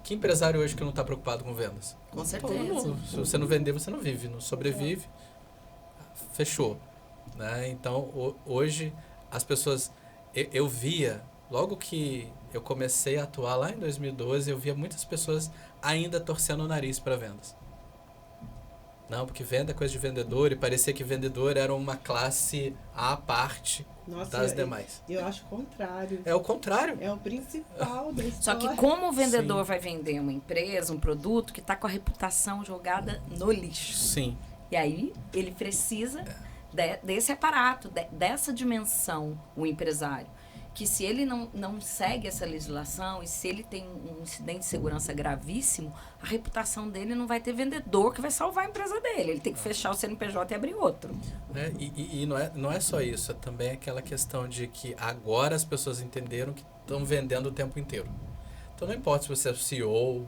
Que empresário hoje que não está preocupado com vendas? Com certeza. Se você não vender, você não vive. Não sobrevive, fechou. Né? Então, hoje, as pessoas... Eu via, logo que eu comecei a atuar lá em 2012, eu via muitas pessoas ainda torcendo o nariz para vendas. Não, porque venda é coisa de vendedor, e parecia que vendedor era uma classe à parte das demais. Eu acho o contrário. É o contrário. É o principal da história. Só que como o vendedor vai vender uma empresa, um produto que está com a reputação jogada no lixo. Sim. E aí ele precisa desse aparato, dessa dimensão, o empresário. Que se ele não segue essa legislação e se ele tem um incidente de segurança gravíssimo, a reputação dele não vai ter vendedor que vai salvar a empresa dele. Ele tem que fechar o CNPJ e abrir outro. E não é só isso, é também aquela questão de que agora as pessoas entenderam que estão vendendo o tempo inteiro. Então não importa se você é CEO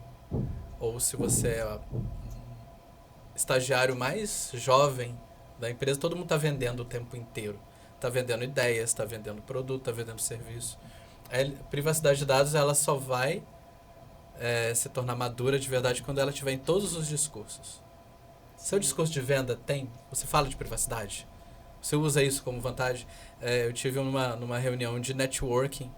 ou se você é o estagiário mais jovem da empresa, todo mundo está vendendo o tempo inteiro. Está vendendo ideias, está vendendo produto, está vendendo serviço. A privacidade de dados ela só vai se tornar madura de verdade quando ela estiver em todos os discursos. Seu discurso de venda você fala de privacidade? Você usa isso como vantagem? Eu tive numa reunião de networking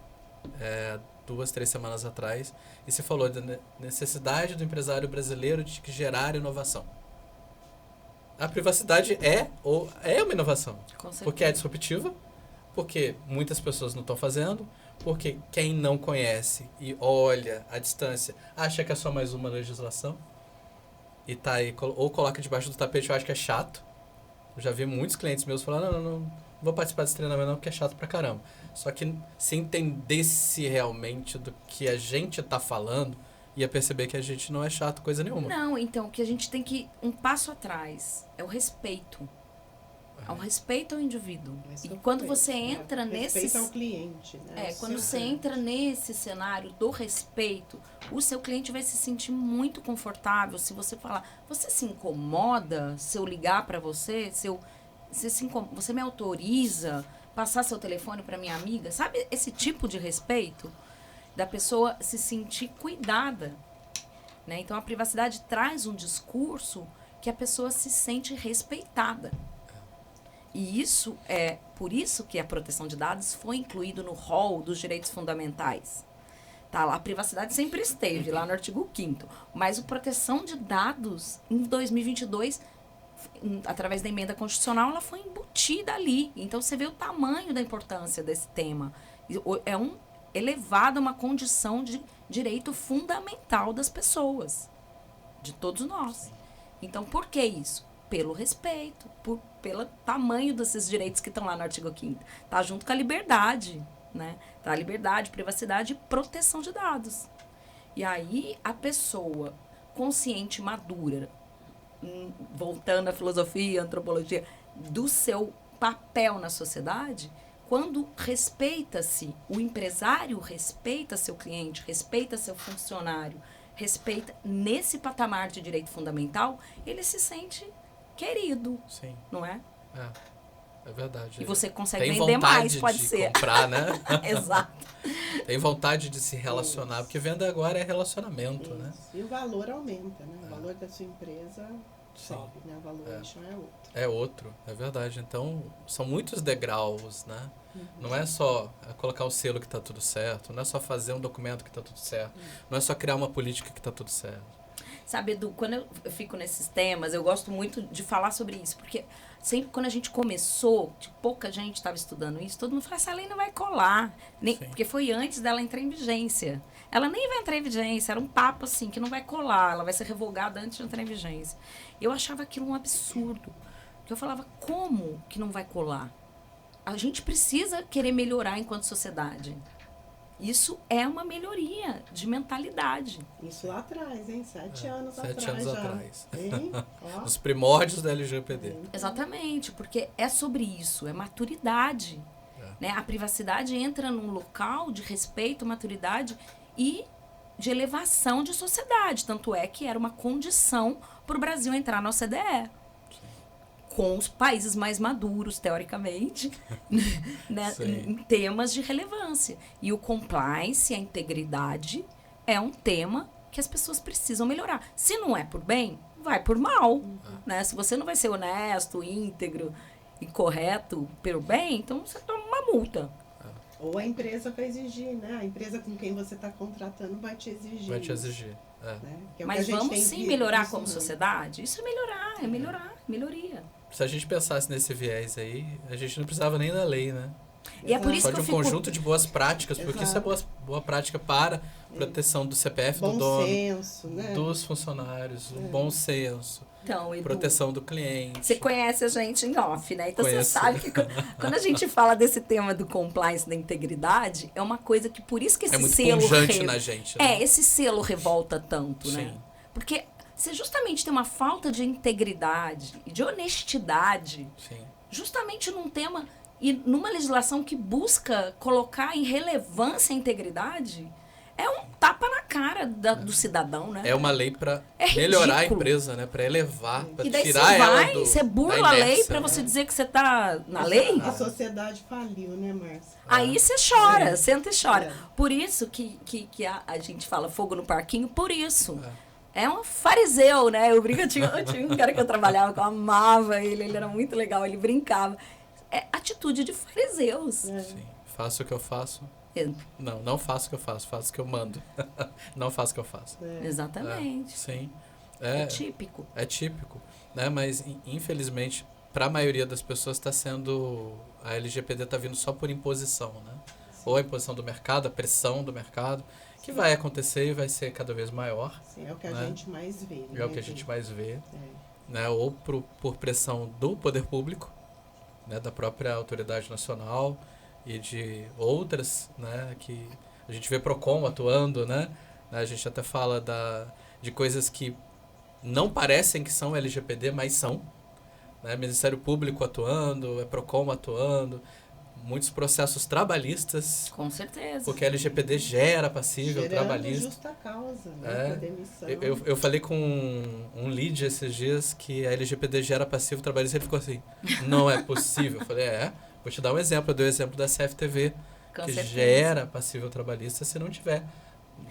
2-3 semanas atrás e se falou da necessidade do empresário brasileiro de gerar inovação. A privacidade é uma inovação. Com certeza. Porque é disruptiva, porque muitas pessoas não estão fazendo, porque quem não conhece e olha à distância acha que é só mais uma legislação e tá aí, ou coloca debaixo do tapete. Eu acho que é chato. Eu já vi muitos clientes meus falando, não vou participar desse treinamento não, porque é chato pra caramba. Só que se entendesse realmente do que a gente tá falando, ia perceber que a gente não é chato coisa nenhuma. Não, então, o que a gente tem que ir um passo atrás é o respeito. É o respeito ao indivíduo. Mas E eu quando falei, você entra nesse... Respeito ao cliente, né? quando Seu você cliente. entra nesse cenário do respeito, o seu cliente vai se sentir muito confortável se você falar, você se incomoda se eu ligar para você? Você me autoriza passar seu telefone para minha amiga? Sabe esse tipo de respeito? Da pessoa se sentir cuidada. Né? Então, a privacidade traz um discurso que a pessoa se sente respeitada. E isso é por isso que a proteção de dados foi incluído no rol dos direitos fundamentais. Tá lá, a privacidade sempre esteve lá no artigo 5º, mas a proteção de dados em 2022, através da emenda constitucional, ela foi embutida ali. Então você vê o tamanho da importância desse tema. É elevado a uma condição de direito fundamental das pessoas, de todos nós. Então, por que isso? Pelo respeito, pelo tamanho desses direitos que estão lá no artigo 5º. Tá junto com a liberdade, né? Tá a liberdade, privacidade e proteção de dados. E aí, a pessoa consciente, madura, voltando à filosofia, à antropologia, do seu papel na sociedade, quando respeita-se, o empresário respeita seu cliente, respeita seu funcionário, respeita nesse patamar de direito fundamental, ele se sente querido, Sim. não é? É verdade. E você consegue tem vender vontade mais, pode de ser. comprar, né? Exato. Tem vontade de se relacionar, porque venda agora é relacionamento, né? Isso. E o valor aumenta, né? O valor da sua empresa sobe, né? O valuation é outro. É outro, é verdade. Então, são muitos degraus, né? Não é só colocar o selo que está tudo certo, não é só fazer um documento que está tudo certo, não é só criar uma política que está tudo certo. Sabe, Edu, quando eu fico nesses temas, eu gosto muito de falar sobre isso, porque sempre quando a gente começou, pouca gente estava estudando isso, todo mundo falava, essa lei não vai colar, porque foi antes dela entrar em vigência. Ela nem vai entrar em vigência, era um papo assim, que não vai colar, ela vai ser revogada antes de entrar em vigência. Eu achava aquilo um absurdo, porque eu falava, como que não vai colar? A gente precisa querer melhorar enquanto sociedade. Isso é uma melhoria de mentalidade. Isso lá atrás, hein? 7 anos 7 atrás anos já. atrás. Hein? Ó. Os primórdios da LGPD. Exatamente, porque é sobre isso, é maturidade. Né? A privacidade entra num local de respeito, maturidade e de elevação de sociedade. Tanto é que era uma condição para o Brasil entrar na OCDE. Com os países mais maduros, teoricamente, né, em temas de relevância. E o compliance, a integridade, é um tema que as pessoas precisam melhorar. Se não é por bem, vai por mal. Né? Se você não vai ser honesto, íntegro e correto pelo bem, então você toma uma multa. Ou a empresa vai exigir, né? A empresa com quem você está contratando vai te exigir. Vai te isso, exigir. né? Que é o que a Mas gente vamos tem sim visto melhorar isso como muito. sociedade? Isso é melhoria. Se a gente pensasse nesse viés aí, a gente não precisava nem da lei, né? E é por isso Só que de eu um fico... conjunto de boas práticas, porque isso é boa prática para proteção do CPF Bom do dono, senso, né? dos funcionários, o bom senso, Então, Edu, proteção do cliente. você conhece a gente em off, né? Então Conheço. você sabe que quando a gente fala desse tema do compliance, da integridade, é uma coisa que por isso que esse É muito selo... pungente na gente, né? esse selo revolta tanto, né? Sim. Porque você justamente tem uma falta de integridade e de honestidade, Sim. justamente num tema e numa legislação que busca colocar em relevância a integridade, é um tapa na cara do cidadão, né? É uma lei para É melhorar a ridículo. empresa, né? Para elevar, para E daí você tirar ela vai, do você burla da a lei inércia, pra né? você dizer que você tá na lei. A sociedade faliu, né, Márcia? Aí você chora, Sim. senta e chora. É. Por isso que a gente fala fogo no parquinho, por isso. É um fariseu, né? Eu tinha um cara que eu trabalhava, que eu amava ele era muito legal, ele brincava. É atitude de fariseus. Sim. Faço o que eu faço. É, Não faço o que eu faço o que eu mando. Não faço o que eu faço. exatamente. Sim. É típico. É típico, né? Mas infelizmente para a maioria das pessoas está sendo... A LGPD está vindo só por imposição, né? Ou a imposição do mercado, a pressão do mercado, que vai acontecer e vai ser cada vez maior. Sim, é o que né? a gente mais vê. É o que a gente mais vê. É. Né? Ou por pressão do poder público, né? Da própria autoridade nacional e de outras, né? Que a gente vê PROCON atuando, né? A gente até fala de coisas que não parecem que são LGPD, mas são. Né? Ministério Público atuando, PROCON atuando, muitos processos trabalhistas, Com certeza. porque a LGPD gera passível Gerando trabalhista. justa causa, né? É. Pra demissão. Eu falei com um lead esses dias que a LGPD gera passivo trabalhista, ele ficou assim, não é possível. Eu falei, vou te dar um exemplo, eu dei o exemplo da CFTV, Com que certeza. gera passível trabalhista se não tiver.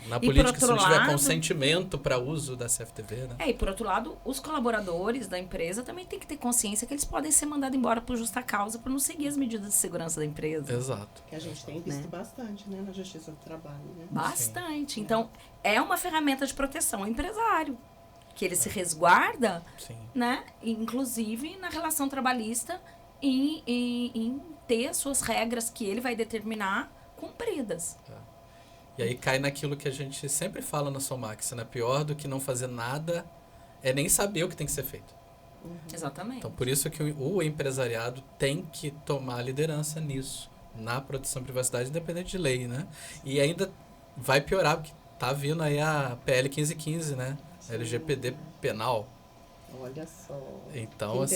Na E política, por se não outro tiver lado- consentimento para uso da CFTV, né? E por outro lado, os colaboradores da empresa também têm que ter consciência que eles podem ser mandados embora por justa causa por não seguir as medidas de segurança da empresa. Exato. Que a gente tem visto bastante, né? Na Justiça do Trabalho, né? Bastante. Então, é uma ferramenta de proteção ao empresário, que ele se resguarda, Sim. né? Inclusive na relação trabalhista em ter as suas regras que ele vai determinar cumpridas. E aí cai naquilo que a gente sempre fala na Somax, né? Pior do que não fazer nada é nem saber o que tem que ser feito. Exatamente. Então, por isso que o empresariado tem que tomar liderança nisso, na proteção à privacidade, independente de lei, né? E ainda vai piorar, porque tá vindo aí a PL 1515, né? A LGPD penal. Olha só. Então, Que assim,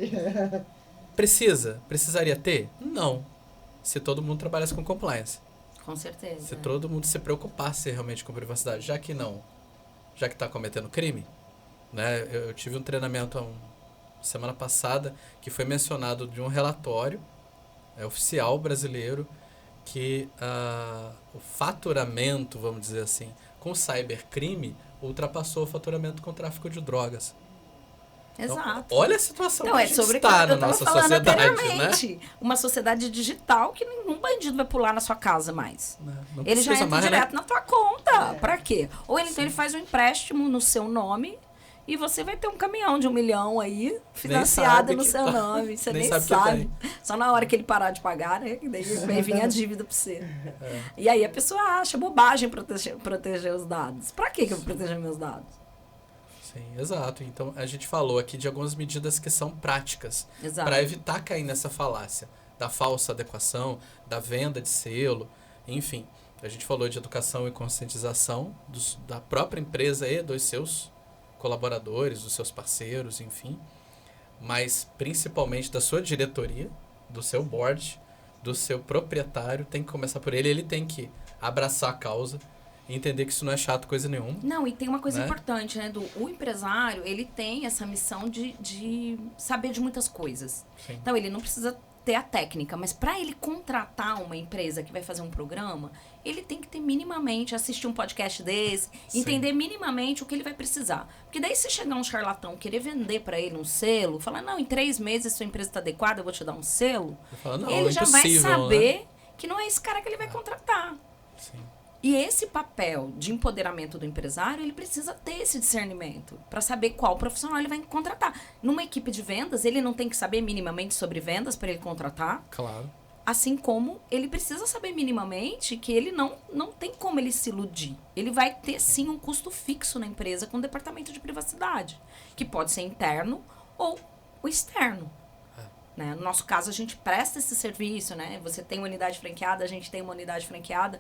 interessante. precisaria ter? Não. Se todo mundo trabalhasse com compliance. Com certeza. Se todo mundo se preocupasse realmente com privacidade, já que está cometendo crime, né? Eu tive um treinamento semana passada que foi mencionado de um relatório oficial brasileiro que o faturamento, vamos dizer assim, com cybercrime ultrapassou o faturamento com tráfico de drogas. Então, Exato. olha a situação Não, que a é gente sobre o que está eu na tava nossa falando sociedade, né? anteriormente. Uma sociedade digital que nenhum bandido vai pular na sua casa mais. Não Ele já precisa entra mais, né? direto na tua conta. É. Pra quê? Ou então ele faz um empréstimo no seu nome e você vai ter um caminhão de 1 milhão aí financiado sabe no que seu tá. nome. Você Nem nem sabe sabe. que Só na hora que ele parar de pagar, né? Que daí vai vir a dívida pra você. E aí a pessoa acha bobagem proteger os dados. Pra que eu vou proteger meus dados? Sim, exato. Então, a gente falou aqui de algumas medidas que são práticas Exato. para evitar cair nessa falácia da falsa adequação, da venda de selo, enfim. A gente falou de educação e conscientização da própria empresa e dos seus colaboradores, dos seus parceiros, enfim. Mas, principalmente, da sua diretoria, do seu board, do seu proprietário, tem que começar por ele. Ele tem que abraçar a causa e entender que isso não é chato coisa nenhuma. Não, e tem uma coisa Né? importante, né? O empresário, ele tem essa missão de saber de muitas coisas. Sim. Então, ele não precisa ter a técnica, mas para ele contratar uma empresa que vai fazer um programa, ele tem que ter minimamente, assistir um podcast desse, Sim. entender minimamente o que ele vai precisar. Porque daí se chegar um charlatão querer vender para ele um selo, falar, não, em 3 meses sua empresa está adequada, eu vou te dar um selo, Eu falo, não, ele já vai impossível, saber né? que não é esse cara que ele vai contratar. Sim. E esse papel de empoderamento do empresário, ele precisa ter esse discernimento para saber qual profissional ele vai contratar. Numa equipe de vendas, ele não tem que saber minimamente sobre vendas para ele contratar, Claro. assim como ele precisa saber minimamente que ele não tem como ele se iludir. Ele vai ter sim um custo fixo na empresa com o departamento de privacidade, que pode ser interno ou o externo. Né? No nosso caso, a gente presta esse serviço, né? Você tem uma unidade franqueada, a gente tem uma unidade franqueada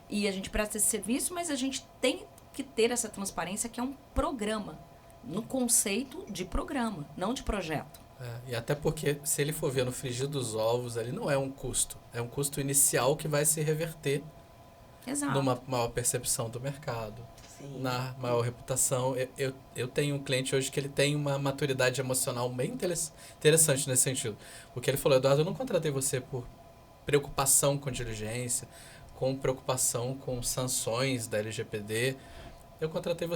e a gente presta esse serviço, mas a gente tem que ter essa transparência que é um programa, no conceito de programa, não de projeto. E até porque, se ele for ver no frigir dos ovos, ali não é um custo. É um custo inicial que vai se reverter Exato. numa maior percepção do mercado, Sim. na maior reputação. Eu tenho um cliente hoje que ele tem uma maturidade emocional bem interessante nesse sentido. Porque ele falou, Eduardo, eu não contratei você por preocupação com diligência, com preocupação com sanções da LGPD. Eu contratei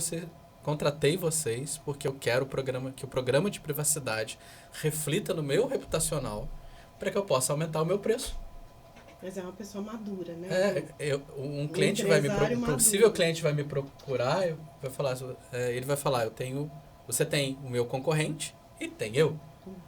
vocês porque eu quero que o programa de privacidade reflita no meu reputacional para que eu possa aumentar o meu preço. Mas é uma pessoa madura, né? Um cliente vai me empresário procurar, maduro. possível cliente vai me procurar, ele vai falar, você tem o meu concorrente e tem eu.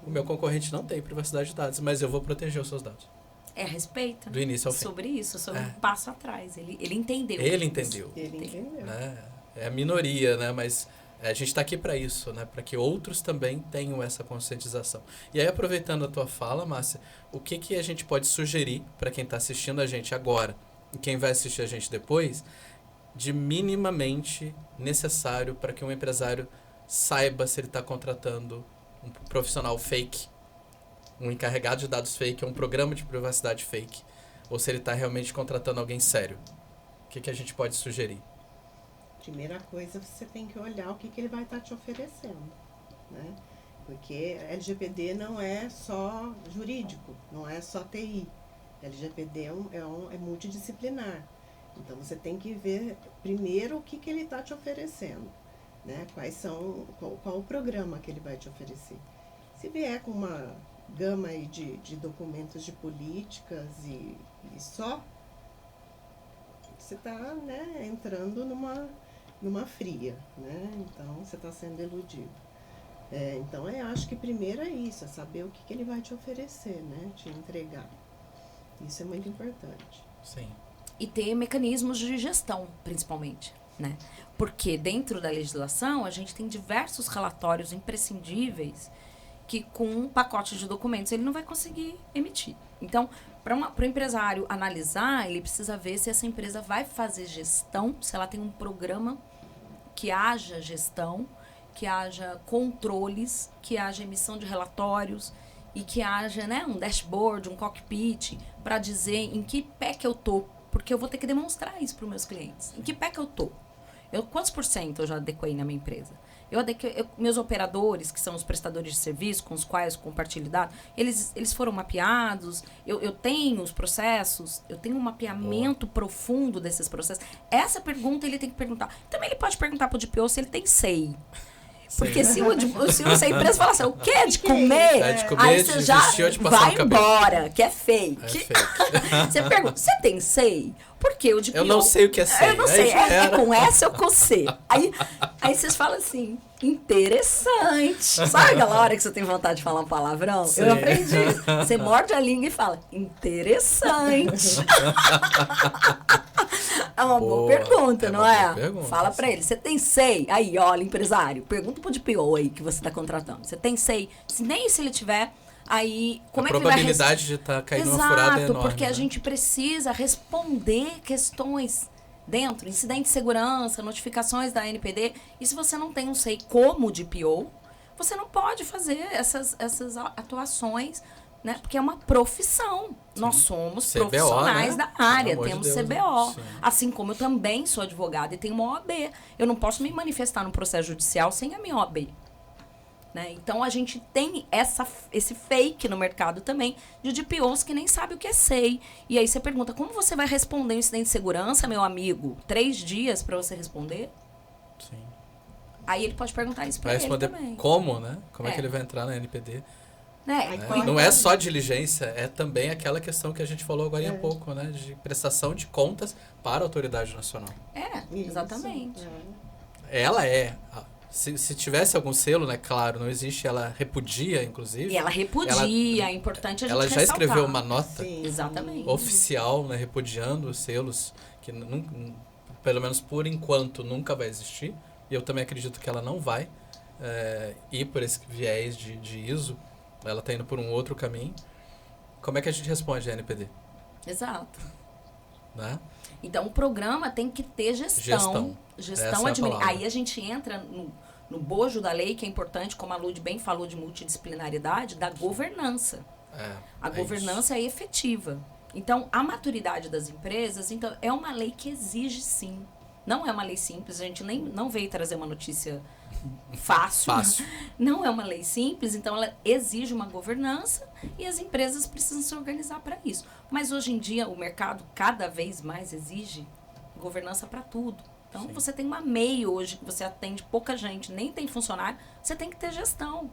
O meu concorrente não tem privacidade de dados, mas eu vou proteger os seus dados. É respeito. Do início ao fim. Sobre isso, sobre um passo atrás. Ele entendeu. Ele entendeu. Ele entendeu. Né? É a minoria, né? Mas a gente está aqui para isso, né? Para que outros também tenham essa conscientização. E aí, aproveitando a tua fala, Márcia, o que a gente pode sugerir para quem está assistindo a gente agora e quem vai assistir a gente depois, de minimamente necessário para que um empresário saiba se ele está contratando um profissional fake, um encarregado de dados fake, ou um programa de privacidade fake, ou se ele está realmente contratando alguém sério? O que a gente pode sugerir? Primeira coisa, você tem que olhar o que ele vai estar te oferecendo, né? Porque LGPD não é só jurídico, não é só TI. LGPD é multidisciplinar. Então, você tem que ver primeiro o que ele está te oferecendo, né? Qual o programa que ele vai te oferecer. Se vier com uma gama aí de documentos de políticas e só, você está, né, entrando numa fria, né? Então, você está sendo iludido. Então, eu acho que primeiro é isso, é saber o que ele vai te oferecer, né? Te entregar. Isso é muito importante. Sim. E ter mecanismos de gestão, principalmente, né? Porque dentro da legislação, a gente tem diversos relatórios imprescindíveis que com um pacote de documentos ele não vai conseguir emitir. Então, para o empresário analisar, ele precisa ver se essa empresa vai fazer gestão, se ela tem um programa que haja gestão, que haja controles, que haja emissão de relatórios e que haja, né, um dashboard, um cockpit para dizer em que pé que eu tô, porque eu vou ter que demonstrar isso para os meus clientes. Em que pé que eu tô? Quantos % eu já adequei na minha empresa? Meus operadores, que são os prestadores de serviço com os quais eu compartilho dados, eles foram mapeados, eu tenho os processos, eu tenho um mapeamento profundo desses processos. Essa pergunta ele tem que perguntar. Também ele pode perguntar para o DPO se ele tem SEI. Porque se a empresa falar assim, o que é de comer? É de comer, aí de você já vestir ou de passar vai no cabelo. embora, que é fake. É fake. Você pergunta, você tem SEI? Porque o DPO... Eu não sei o que é SEI. Eu não sei, é com S ou com C? Aí vocês falam assim, interessante. Sabe aquela hora que você tem vontade de falar um palavrão? Sim. Eu aprendi isso. Você morde a língua e fala, interessante. É uma boa pergunta, não é? Pergunta, Fala pra ele, você tem SEI? Aí, olha, empresário, pergunta pro DPO aí que você tá contratando. Você tem SEI? Nem se ele tiver, aí como é que ele vai... A probabilidade de estar caindo uma furada é enorme. Porque a né? gente precisa responder questões dentro, incidente de segurança, notificações da ANPD. E se você não tem um SEI como DPO, você não pode fazer essas atuações, né? Porque é uma profissão. Sim. Nós somos CBO, profissionais, né? Da área, temos de Deus, CBO. né? Assim como eu também sou advogada e tenho uma OAB. Eu não posso me manifestar no processo judicial sem a minha OAB. Né? Então, a gente tem esse fake no mercado também de DPOs que nem sabe o que é SEI. E aí você pergunta, como você vai responder um incidente de segurança, meu amigo? 3 dias para você responder? Sim. Aí ele pode perguntar isso para Vai ele responder também. como, né? Como é que ele vai entrar na NPD? Né? Não é só diligência, é também aquela questão que a gente falou agora há pouco, né? De prestação de contas para a autoridade nacional. Exatamente. Ela é... Se tivesse algum selo, né? Claro, não existe, ela repudia, inclusive. E ela repudia, é importante a gente Ela já ressaltar. escreveu uma nota Exatamente. oficial, né? Repudiando os selos, que pelo menos por enquanto nunca vai existir. E eu também acredito que ela não vai ir por esse viés de ISO. Ela está indo por um outro caminho. Como é que a gente responde a NPD? Exato. Né? Então, o programa tem que ter gestão Aí a gente entra no bojo da lei, que é importante, como a Lud bem falou de multidisciplinaridade, da governança. A governança é efetiva. Então, a maturidade das empresas, então, é uma lei que exige, sim. Não é uma lei simples, a gente não veio trazer uma notícia fácil. Não é uma lei simples, então ela exige uma governança e as empresas precisam se organizar para isso. Mas hoje em dia o mercado cada vez mais exige governança para tudo. Então você tem uma MEI hoje que você atende pouca gente, nem tem funcionário, você tem que ter gestão.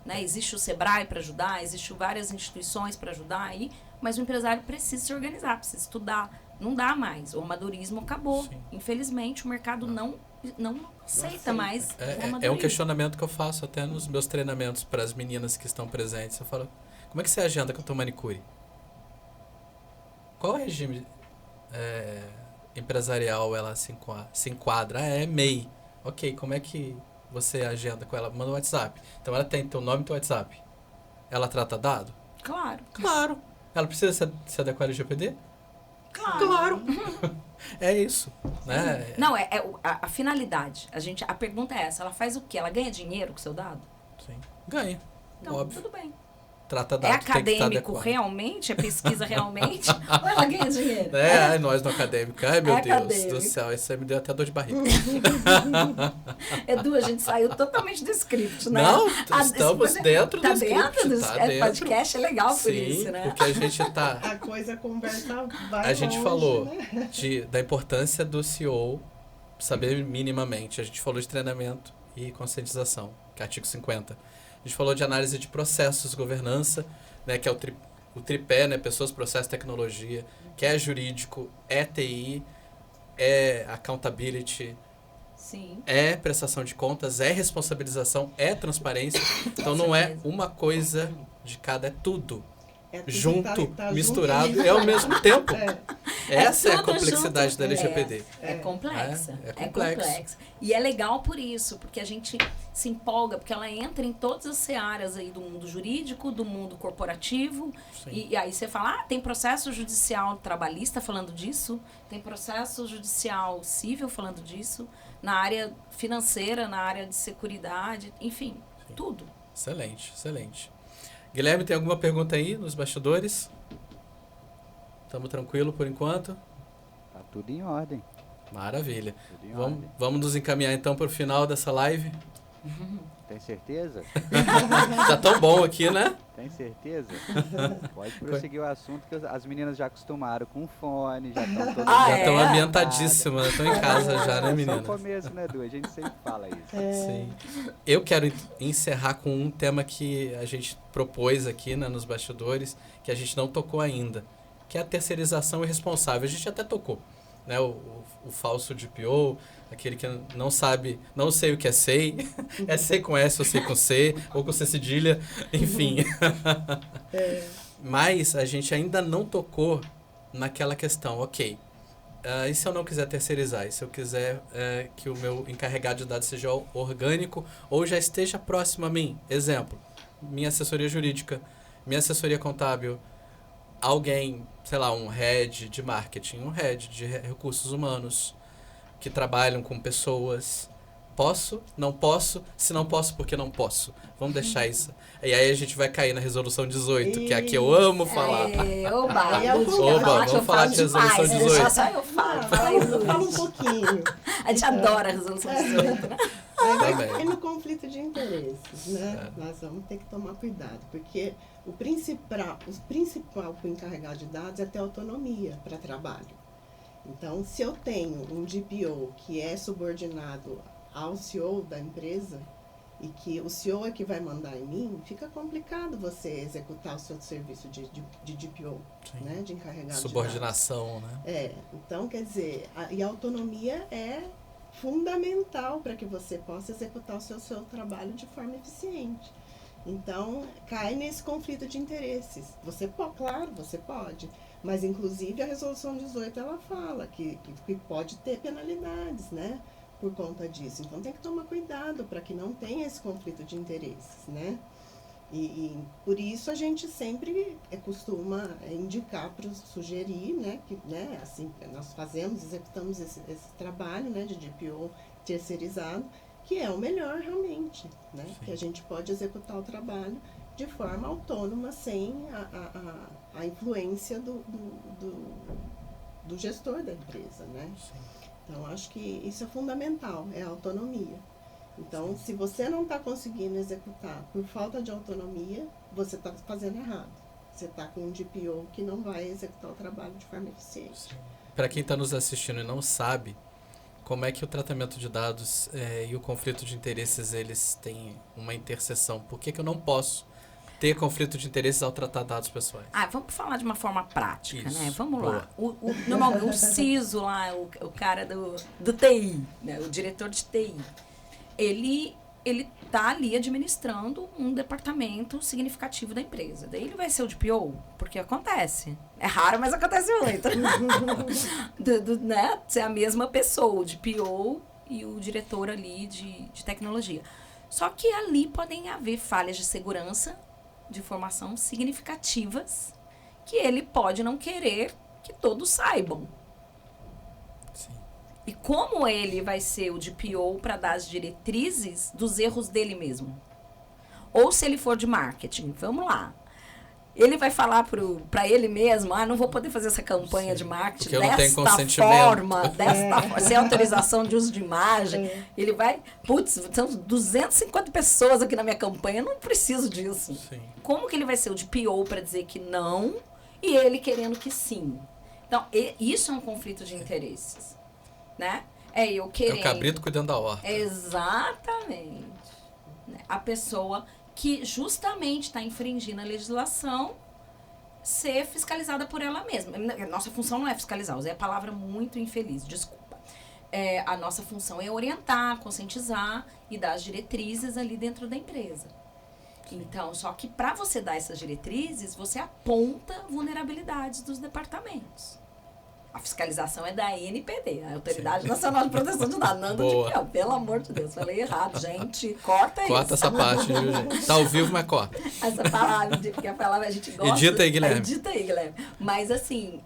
Né? Existe o Sebrae para ajudar, existem várias instituições para ajudar aí, mas o empresário precisa se organizar, precisa estudar. Não dá mais, o amadorismo acabou. Infelizmente o mercado não não aceita mais. o É um amadorismo. questionamento que eu faço até nos meus treinamentos para as meninas que estão presentes. Eu falo, como é que você agenda com a tua manicure? Qual regime empresarial ela se enquadra? É MEI. Ok, como é que você agenda com ela? Manda um WhatsApp. Então ela tem teu nome e teu WhatsApp. Ela trata dado? Claro. Claro. Ela precisa se adequar ao LGPD? Claro. É isso, né? Não, a finalidade. A pergunta é essa. Ela faz o quê? Ela ganha dinheiro com o seu dado? Sim. Ganha. Então, Óbvio. tudo bem. Trata É dado, tem que estar acadêmico adequado. realmente? É pesquisa realmente? Ou ela ganha dinheiro? Ai, nós no acadêmico. Ai, meu Deus Acadêmico. do céu. Isso aí me deu até dor de barriga. Edu, a gente saiu totalmente do script, né? Não, Ah, estamos você- dentro tá do dentro script. do Tá dentro. podcast, é legal por Sim, isso, né? porque a gente tá... A coisa conversa vai A gente longe, falou né? da importância do CEO saber minimamente. A gente falou de treinamento e conscientização, que é artigo 50. A gente falou de análise de processos, governança, né, que é o tripé, né, pessoas, processos, tecnologia, que é jurídico, é TI, é accountability, Sim. é prestação de contas, é responsabilização, é transparência. Então não é certeza. uma coisa de cada, é tudo. É tudo Junto, tá misturado, junto é ao mesmo tempo. É. Essa é a tudo complexidade junto. da LGPD. É complexa. É complexo. E é legal por isso, porque a gente se empolga, porque ela entra em todas as searas aí do mundo jurídico, do mundo corporativo. Sim. E aí você fala, tem processo judicial trabalhista falando disso, tem processo judicial civil falando disso, na área financeira, na área de seguridade, enfim, tudo. Excelente, excelente. Guilherme, tem alguma pergunta aí nos bastidores? Estamos tranquilo por enquanto? Tá tudo em ordem. Maravilha. Tudo em ordem. Vamos nos encaminhar então para o final dessa live. Tem certeza? Tá tão bom aqui, né? Tem certeza? Pode prosseguir o assunto que as meninas já acostumaram com fone, já estão todas Ah, Já estão é? ambientadíssimas, estão em casa já, né, É só meninas? o começo, né, Edu? A gente sempre fala isso. Sim. Eu quero encerrar com um tema que a gente propôs aqui, né, nos bastidores, que a gente não tocou ainda, que é a terceirização irresponsável. A gente até tocou, né, o falso DPO, aquele que não sabe, não sei o que é SEI, é SEI com S ou SEI com C, ou com C cedilha, enfim. Mas a gente ainda não tocou naquela questão, ok, e se eu não quiser terceirizar? E se eu quiser que o meu encarregado de dados seja orgânico ou já esteja próximo a mim? Exemplo, minha assessoria jurídica, minha assessoria contábil, alguém, sei lá, um head de marketing, um head de recursos humanos, que trabalham com pessoas. Posso? Não posso? Se não posso, por que não posso? Vamos deixar isso. E aí a gente vai cair na resolução 18, que é a que eu amo falar. Oba, Aí é o Oba, fala que vamos eu falar falo de resolução demais, 18. Só eu falo. Ah, Fala aí, fala um Luiz. pouquinho. A gente adora a resolução 18, né? Aí vai Também. cair no conflito de interesses, né? Nós vamos ter que tomar cuidado, porque o principal para o encarregado de dados é ter autonomia para trabalho. Então, se eu tenho um DPO que é subordinado ao CEO da empresa e que o CEO é que vai mandar em mim, fica complicado você executar o seu serviço de DPO, Sim. né? De encarregado de dados. Subordinação, né? Então, quer dizer, e a autonomia é fundamental para que você possa executar o seu trabalho de forma eficiente. Então, cai nesse conflito de interesses. Claro, você pode, mas inclusive a resolução 18 ela fala que pode ter penalidades, né, por conta disso. Então tem que tomar cuidado para que não tenha esse conflito de interesses, né? E por isso a gente sempre costuma indicar, sugerir, né, que, né, assim, nós executamos esse trabalho, né, de DPO terceirizado, que é o melhor realmente, né, Sim. que a gente pode executar o trabalho de forma autônoma, sem a influência do gestor da empresa, né. Sim. Então, acho que isso é fundamental, é a autonomia. Então, se você não está conseguindo executar por falta de autonomia, você está fazendo errado. Você está com um DPO que não vai executar o trabalho de forma eficiente. Para quem está nos assistindo e não sabe, como é que o tratamento de dados e o conflito de interesses, eles têm uma interseção? Por que eu não posso ter conflito de interesses ao tratar dados pessoais? Vamos falar de uma forma prática, Isso, né? Vamos boa. lá. Normalmente, o CISO lá, o cara do TI, né? O diretor de TI, ele tá ali administrando um departamento significativo da empresa. Daí ele vai ser o DPO, porque acontece. É raro, mas acontece muito. Né? Ser a mesma pessoa, o DPO e o diretor ali de tecnologia. Só que ali podem haver falhas de segurança de informação significativas que ele pode não querer que todos saibam. Sim. E como ele vai ser o DPO para dar as diretrizes dos erros dele mesmo? Ou se ele for de marketing, vamos lá. Ele vai falar para ele mesmo, não vou poder fazer essa campanha de marketing porque eu não tenho desta consentimento. forma, sem autorização de uso de imagem. Ele vai, são 250 pessoas aqui na minha campanha, eu não preciso disso. Sim. Como que ele vai ser o DPO para dizer que não e ele querendo que sim? Então, isso é um conflito de interesses, né? Eu querendo... É o cabrito cuidando da horta. Exatamente. A pessoa que justamente está infringindo a legislação ser fiscalizada por ela mesma. Nossa função não é fiscalizar, usei a palavra muito infeliz, desculpa. A nossa função é orientar, conscientizar e dar as diretrizes ali dentro da empresa. Então, só que para você dar essas diretrizes, você aponta vulnerabilidades dos departamentos. A fiscalização é da ANPD, a Autoridade Nacional de Proteção de Dados. Nando de Pião, pelo amor de Deus, falei errado, gente. Corta isso. Corta essa parte, viu, gente? Tá ao vivo, mas corta. Essa palavra, porque a palavra a gente gosta. Edita aí, Guilherme. Edita aí, Guilherme. Mas assim,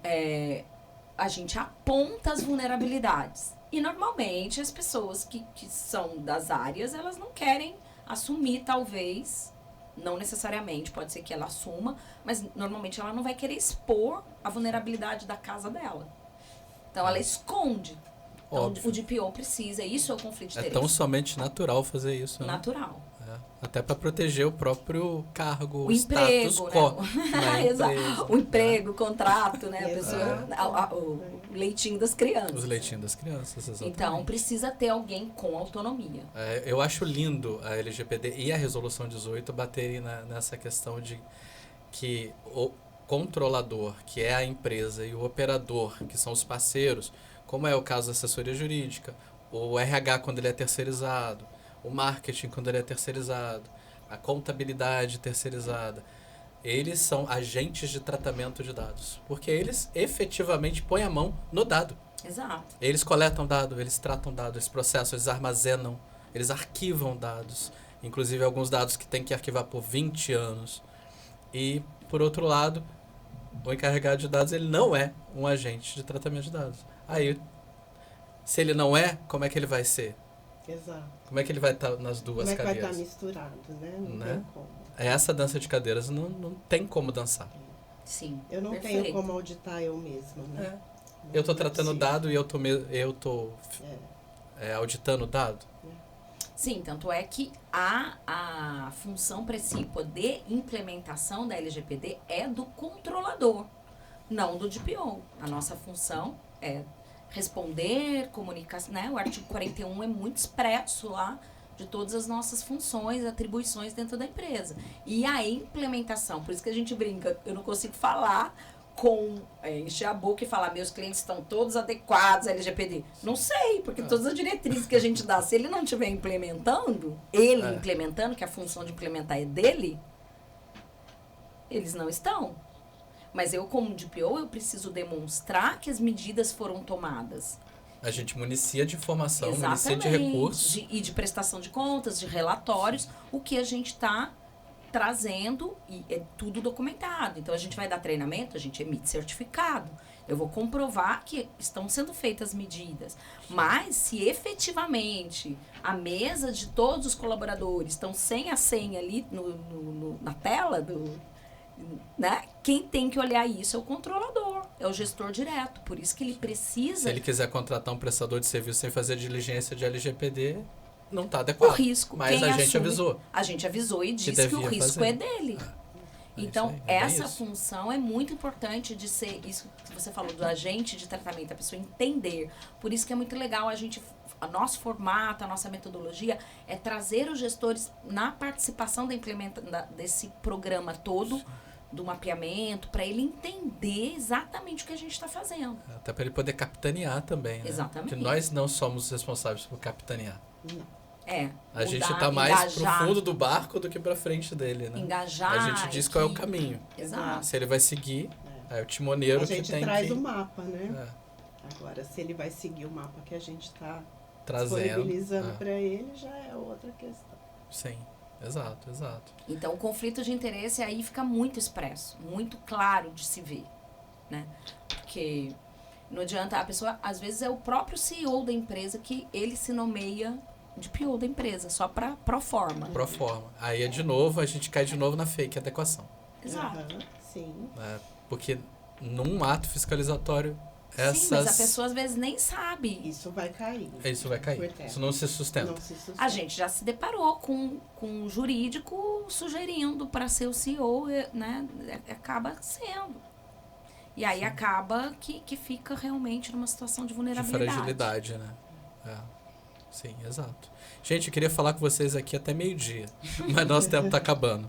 a gente aponta as vulnerabilidades. E normalmente as pessoas que são das áreas, elas não querem assumir, talvez, não necessariamente, pode ser que ela assuma, mas normalmente ela não vai querer expor a vulnerabilidade da casa dela. Então ela esconde. Então Óbvio. o DPO precisa, isso é o conflito de É interesse. tão somente natural fazer isso, né? Natural. Até para proteger o próprio cargo, O emprego, status quo. né? Exato. O emprego, o contrato, né? A Exato. pessoa, o leitinho das crianças. Os leitinhos das crianças, exatamente. Então, precisa ter alguém com autonomia. Eu acho lindo a LGPD e a Resolução 18 baterem nessa questão de que o controlador, que é a empresa, e o operador, que são os parceiros, como é o caso da assessoria jurídica, o RH quando ele é terceirizado, o marketing quando ele é terceirizado, a contabilidade terceirizada, eles são agentes de tratamento de dados, porque eles efetivamente põem a mão no dado. Exato. Eles coletam dados, eles tratam dados, eles processam, eles armazenam, eles arquivam dados, inclusive alguns dados que tem que arquivar por 20 anos. E, por outro lado, o encarregado de dados, ele não é um agente de tratamento de dados. Aí, se ele não é, como é que ele vai ser? Exato. Como é que ele vai estar nas duas Como é que vai cadeiras? estar misturado, né? Não Né? tem como. Essa dança de cadeiras não tem como dançar. Sim. Eu não Perfeito. tenho como auditar eu mesma, né? Eu estou Não é tratando possível. dado e eu tô auditando dado. Sim, tanto é que a função principal de implementação da LGPD é do controlador, não do DPO. A nossa função é responder, comunicar, né? O artigo 41 é muito expresso lá de todas as nossas funções, atribuições dentro da empresa. E a implementação, por isso que a gente brinca, eu não consigo falar encher a boca e falar, meus clientes estão todos adequados à LGPD. Não sei, porque todas as diretrizes que a gente dá, se ele não estiver implementando, implementando, que a função de implementar é dele, eles não estão. Mas eu, como DPO, eu preciso demonstrar que as medidas foram tomadas. A gente municia de informação, municia Exatamente. de recursos. E de prestação de contas, de relatórios, o que a gente está trazendo, e é tudo documentado. Então, a gente vai dar treinamento, a gente emite certificado. Eu vou comprovar que estão sendo feitas medidas. Mas, se efetivamente a mesa de todos os colaboradores estão sem a senha ali na tela, né? Quem tem que olhar isso é o controlador, é o gestor direto. Por isso que ele precisa... Se ele quiser contratar um prestador de serviço sem fazer diligência de LGPD, não está O adequado. risco. Mas quem a gente assume, avisou. A gente avisou e disse que o devia risco fazer. é dele. É Então, isso aí, é bem essa isso. função é muito importante de ser, isso que você falou do agente de tratamento, a pessoa entender. Por isso que é muito legal a gente nosso formato, a nossa metodologia é trazer os gestores na participação desse programa todo, do mapeamento, para ele entender exatamente o que a gente está fazendo. Até para ele poder capitanear também, né? Exatamente. Porque nós não somos responsáveis por capitanear. A gente Mudar, está mais pro engajar. fundo do barco do que para frente dele, né? Engajar. A gente diz qual é o caminho. Exato. Se ele vai seguir, é o timoneiro A que gente tem traz que... o mapa, né? É, Agora, se ele vai seguir o mapa que a gente está trazendo. disponibilizando para ele, já é outra questão. Sim, exato. Então, o conflito de interesse aí fica muito expresso, muito claro de se ver, né? Porque não adianta, a pessoa, às vezes, é o próprio CEO da empresa que ele se nomeia de PO da empresa, só para pro forma. Pro forma. Aí a gente cai de novo na fake adequação. Exato. Sim. Né? Porque num ato fiscalizatório, Sim, mas a pessoa às vezes nem sabe. Isso vai cair. Isso vai cair. Isso não se sustenta. Não se sustenta. A gente já se deparou com um jurídico sugerindo para ser o CEO, né? Acaba sendo. E aí acaba que fica realmente numa situação de De vulnerabilidade. fragilidade, né? Sim, exato. Gente, eu queria falar com vocês aqui até meio-dia, mas nosso tempo está acabando.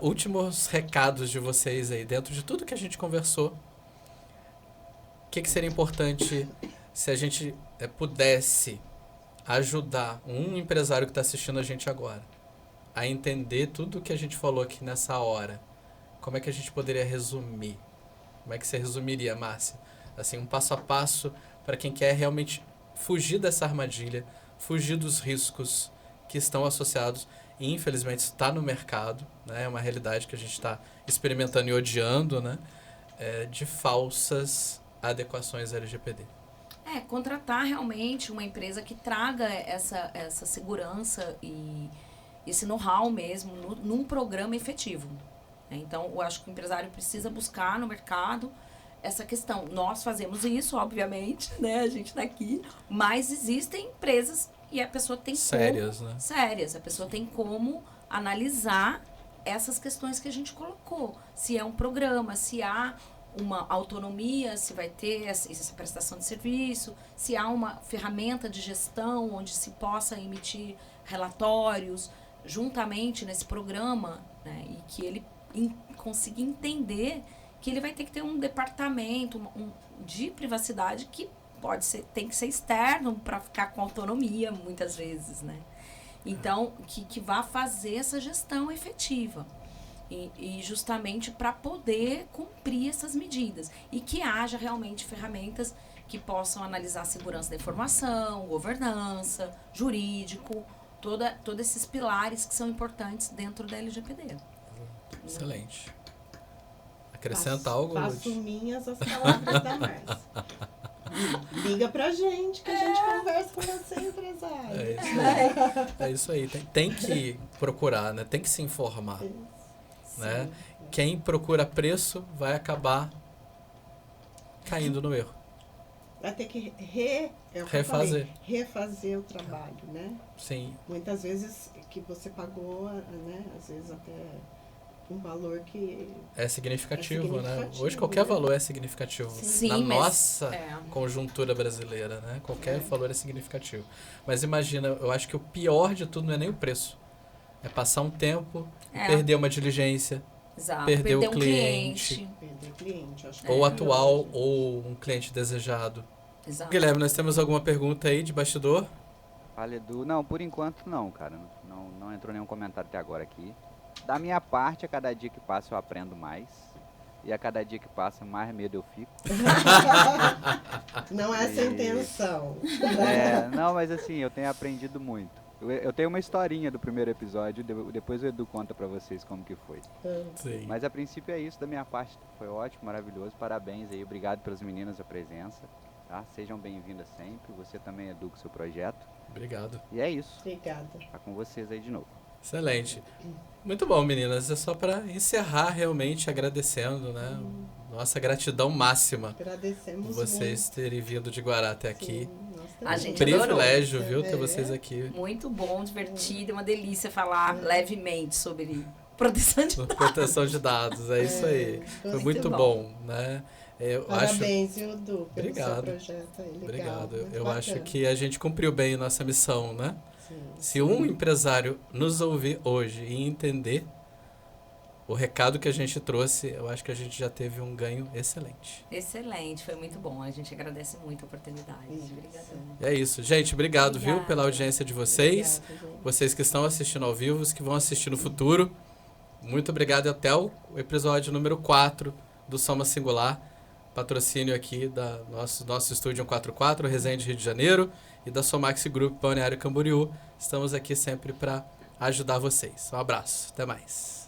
Últimos recados de vocês aí, dentro de tudo que a gente conversou. O que seria importante se a gente pudesse ajudar um empresário que está assistindo a gente agora a entender tudo o que a gente falou aqui nessa hora? Como é que a gente poderia resumir? Como é que você resumiria, Márcia? Assim, um passo a passo para quem quer realmente fugir dessa armadilha, fugir dos riscos que estão associados e, infelizmente, está no mercado, né? É uma realidade que a gente está experimentando e odiando, né? De falsas adequações LGPD. Contratar realmente uma empresa que traga essa segurança e esse know-how mesmo num programa efetivo. Então, eu acho que o empresário precisa buscar no mercado essa questão. Nós fazemos isso, obviamente, né? A gente está aqui, mas existem empresas e a pessoa tem sérias, né? Sérias. A pessoa tem como analisar essas questões que a gente colocou. Se é um programa, se há uma autonomia, se vai ter essa prestação de serviço, se há uma ferramenta de gestão onde se possa emitir relatórios juntamente nesse programa, né? E que ele consiga entender que ele vai ter que ter um departamento de privacidade que tem que ser externo para ficar com autonomia muitas vezes, né? Então, que vá fazer essa gestão efetiva e justamente para poder cumprir essas medidas e que haja realmente ferramentas que possam analisar a segurança da informação, governança, jurídico, todos esses pilares que são importantes dentro da LGPD. Excelente. Acrescenta algo, Lud? Faço minhas as palavras da Márcia. Liga pra gente, que a gente conversa com você, empresário. É isso aí. Tem que procurar, né? Tem que se informar. Né? Quem procura preço vai acabar caindo no erro. Vai ter que refazer o trabalho, né? Sim. Muitas vezes que você pagou, né? Às vezes até um valor que é significativo, né? Hoje né? qualquer valor é significativo. Sim, na nossa é. conjuntura brasileira, né? Qualquer valor é significativo. Mas imagina, eu acho que o pior de tudo não é nem o preço. É passar um tempo, perder uma diligência, exato, perder o um cliente. Perder o cliente, acho que ou atual, ou um cliente desejado. Exato. Guilherme, nós temos alguma pergunta aí de bastidor? Fala, Edu. Não, por enquanto não, cara. Não entrou nenhum comentário até agora aqui. Da minha parte, a cada dia que passa eu aprendo mais. E a cada dia que passa, mais medo eu fico. Não é essa a intenção. Não, mas assim, eu tenho aprendido muito. Eu tenho uma historinha do primeiro episódio, depois o Edu conta pra vocês como que foi. Sim. Mas a princípio é isso, da minha parte foi ótimo, maravilhoso, parabéns aí, obrigado pelas meninas a presença, tá? Sejam bem-vindas sempre, você também, Edu, com o seu projeto. Obrigado. E é isso. Obrigada. Tá com vocês aí de novo. Excelente. Muito bom, meninas. É só para encerrar realmente agradecendo, né? Nossa gratidão máxima. Agradecemos por vocês terem vindo de Guará até aqui. A gente privilégio, adorou. viu, ter vocês aqui. Muito bom, divertido, uma delícia falar levemente sobre proteção de dados. Proteção de dados, é isso aí. Foi muito bom, né? Eu Parabéns, viu, Du, pelo Obrigado. seu projeto aí. Legal, Obrigado. muito Eu bacana. acho que a gente cumpriu bem nossa missão, né? Sim. Se um empresário nos ouvir hoje e entender o recado que a gente trouxe, eu acho que a gente já teve um ganho excelente. Excelente, foi muito bom. A gente agradece muito a oportunidade. Isso. Obrigadão. E é isso. Gente, obrigado, viu, Obrigada. pela audiência de vocês. Obrigada, gente. Vocês que estão assistindo ao vivo, os que vão assistir no futuro. Muito obrigado e até o episódio número 4 do Soma Singular. Patrocínio aqui da nosso estúdio 144, Resende, Rio de Janeiro, e da Somax Group, Balneário Camboriú. Estamos aqui sempre para ajudar vocês. Um abraço. Até mais.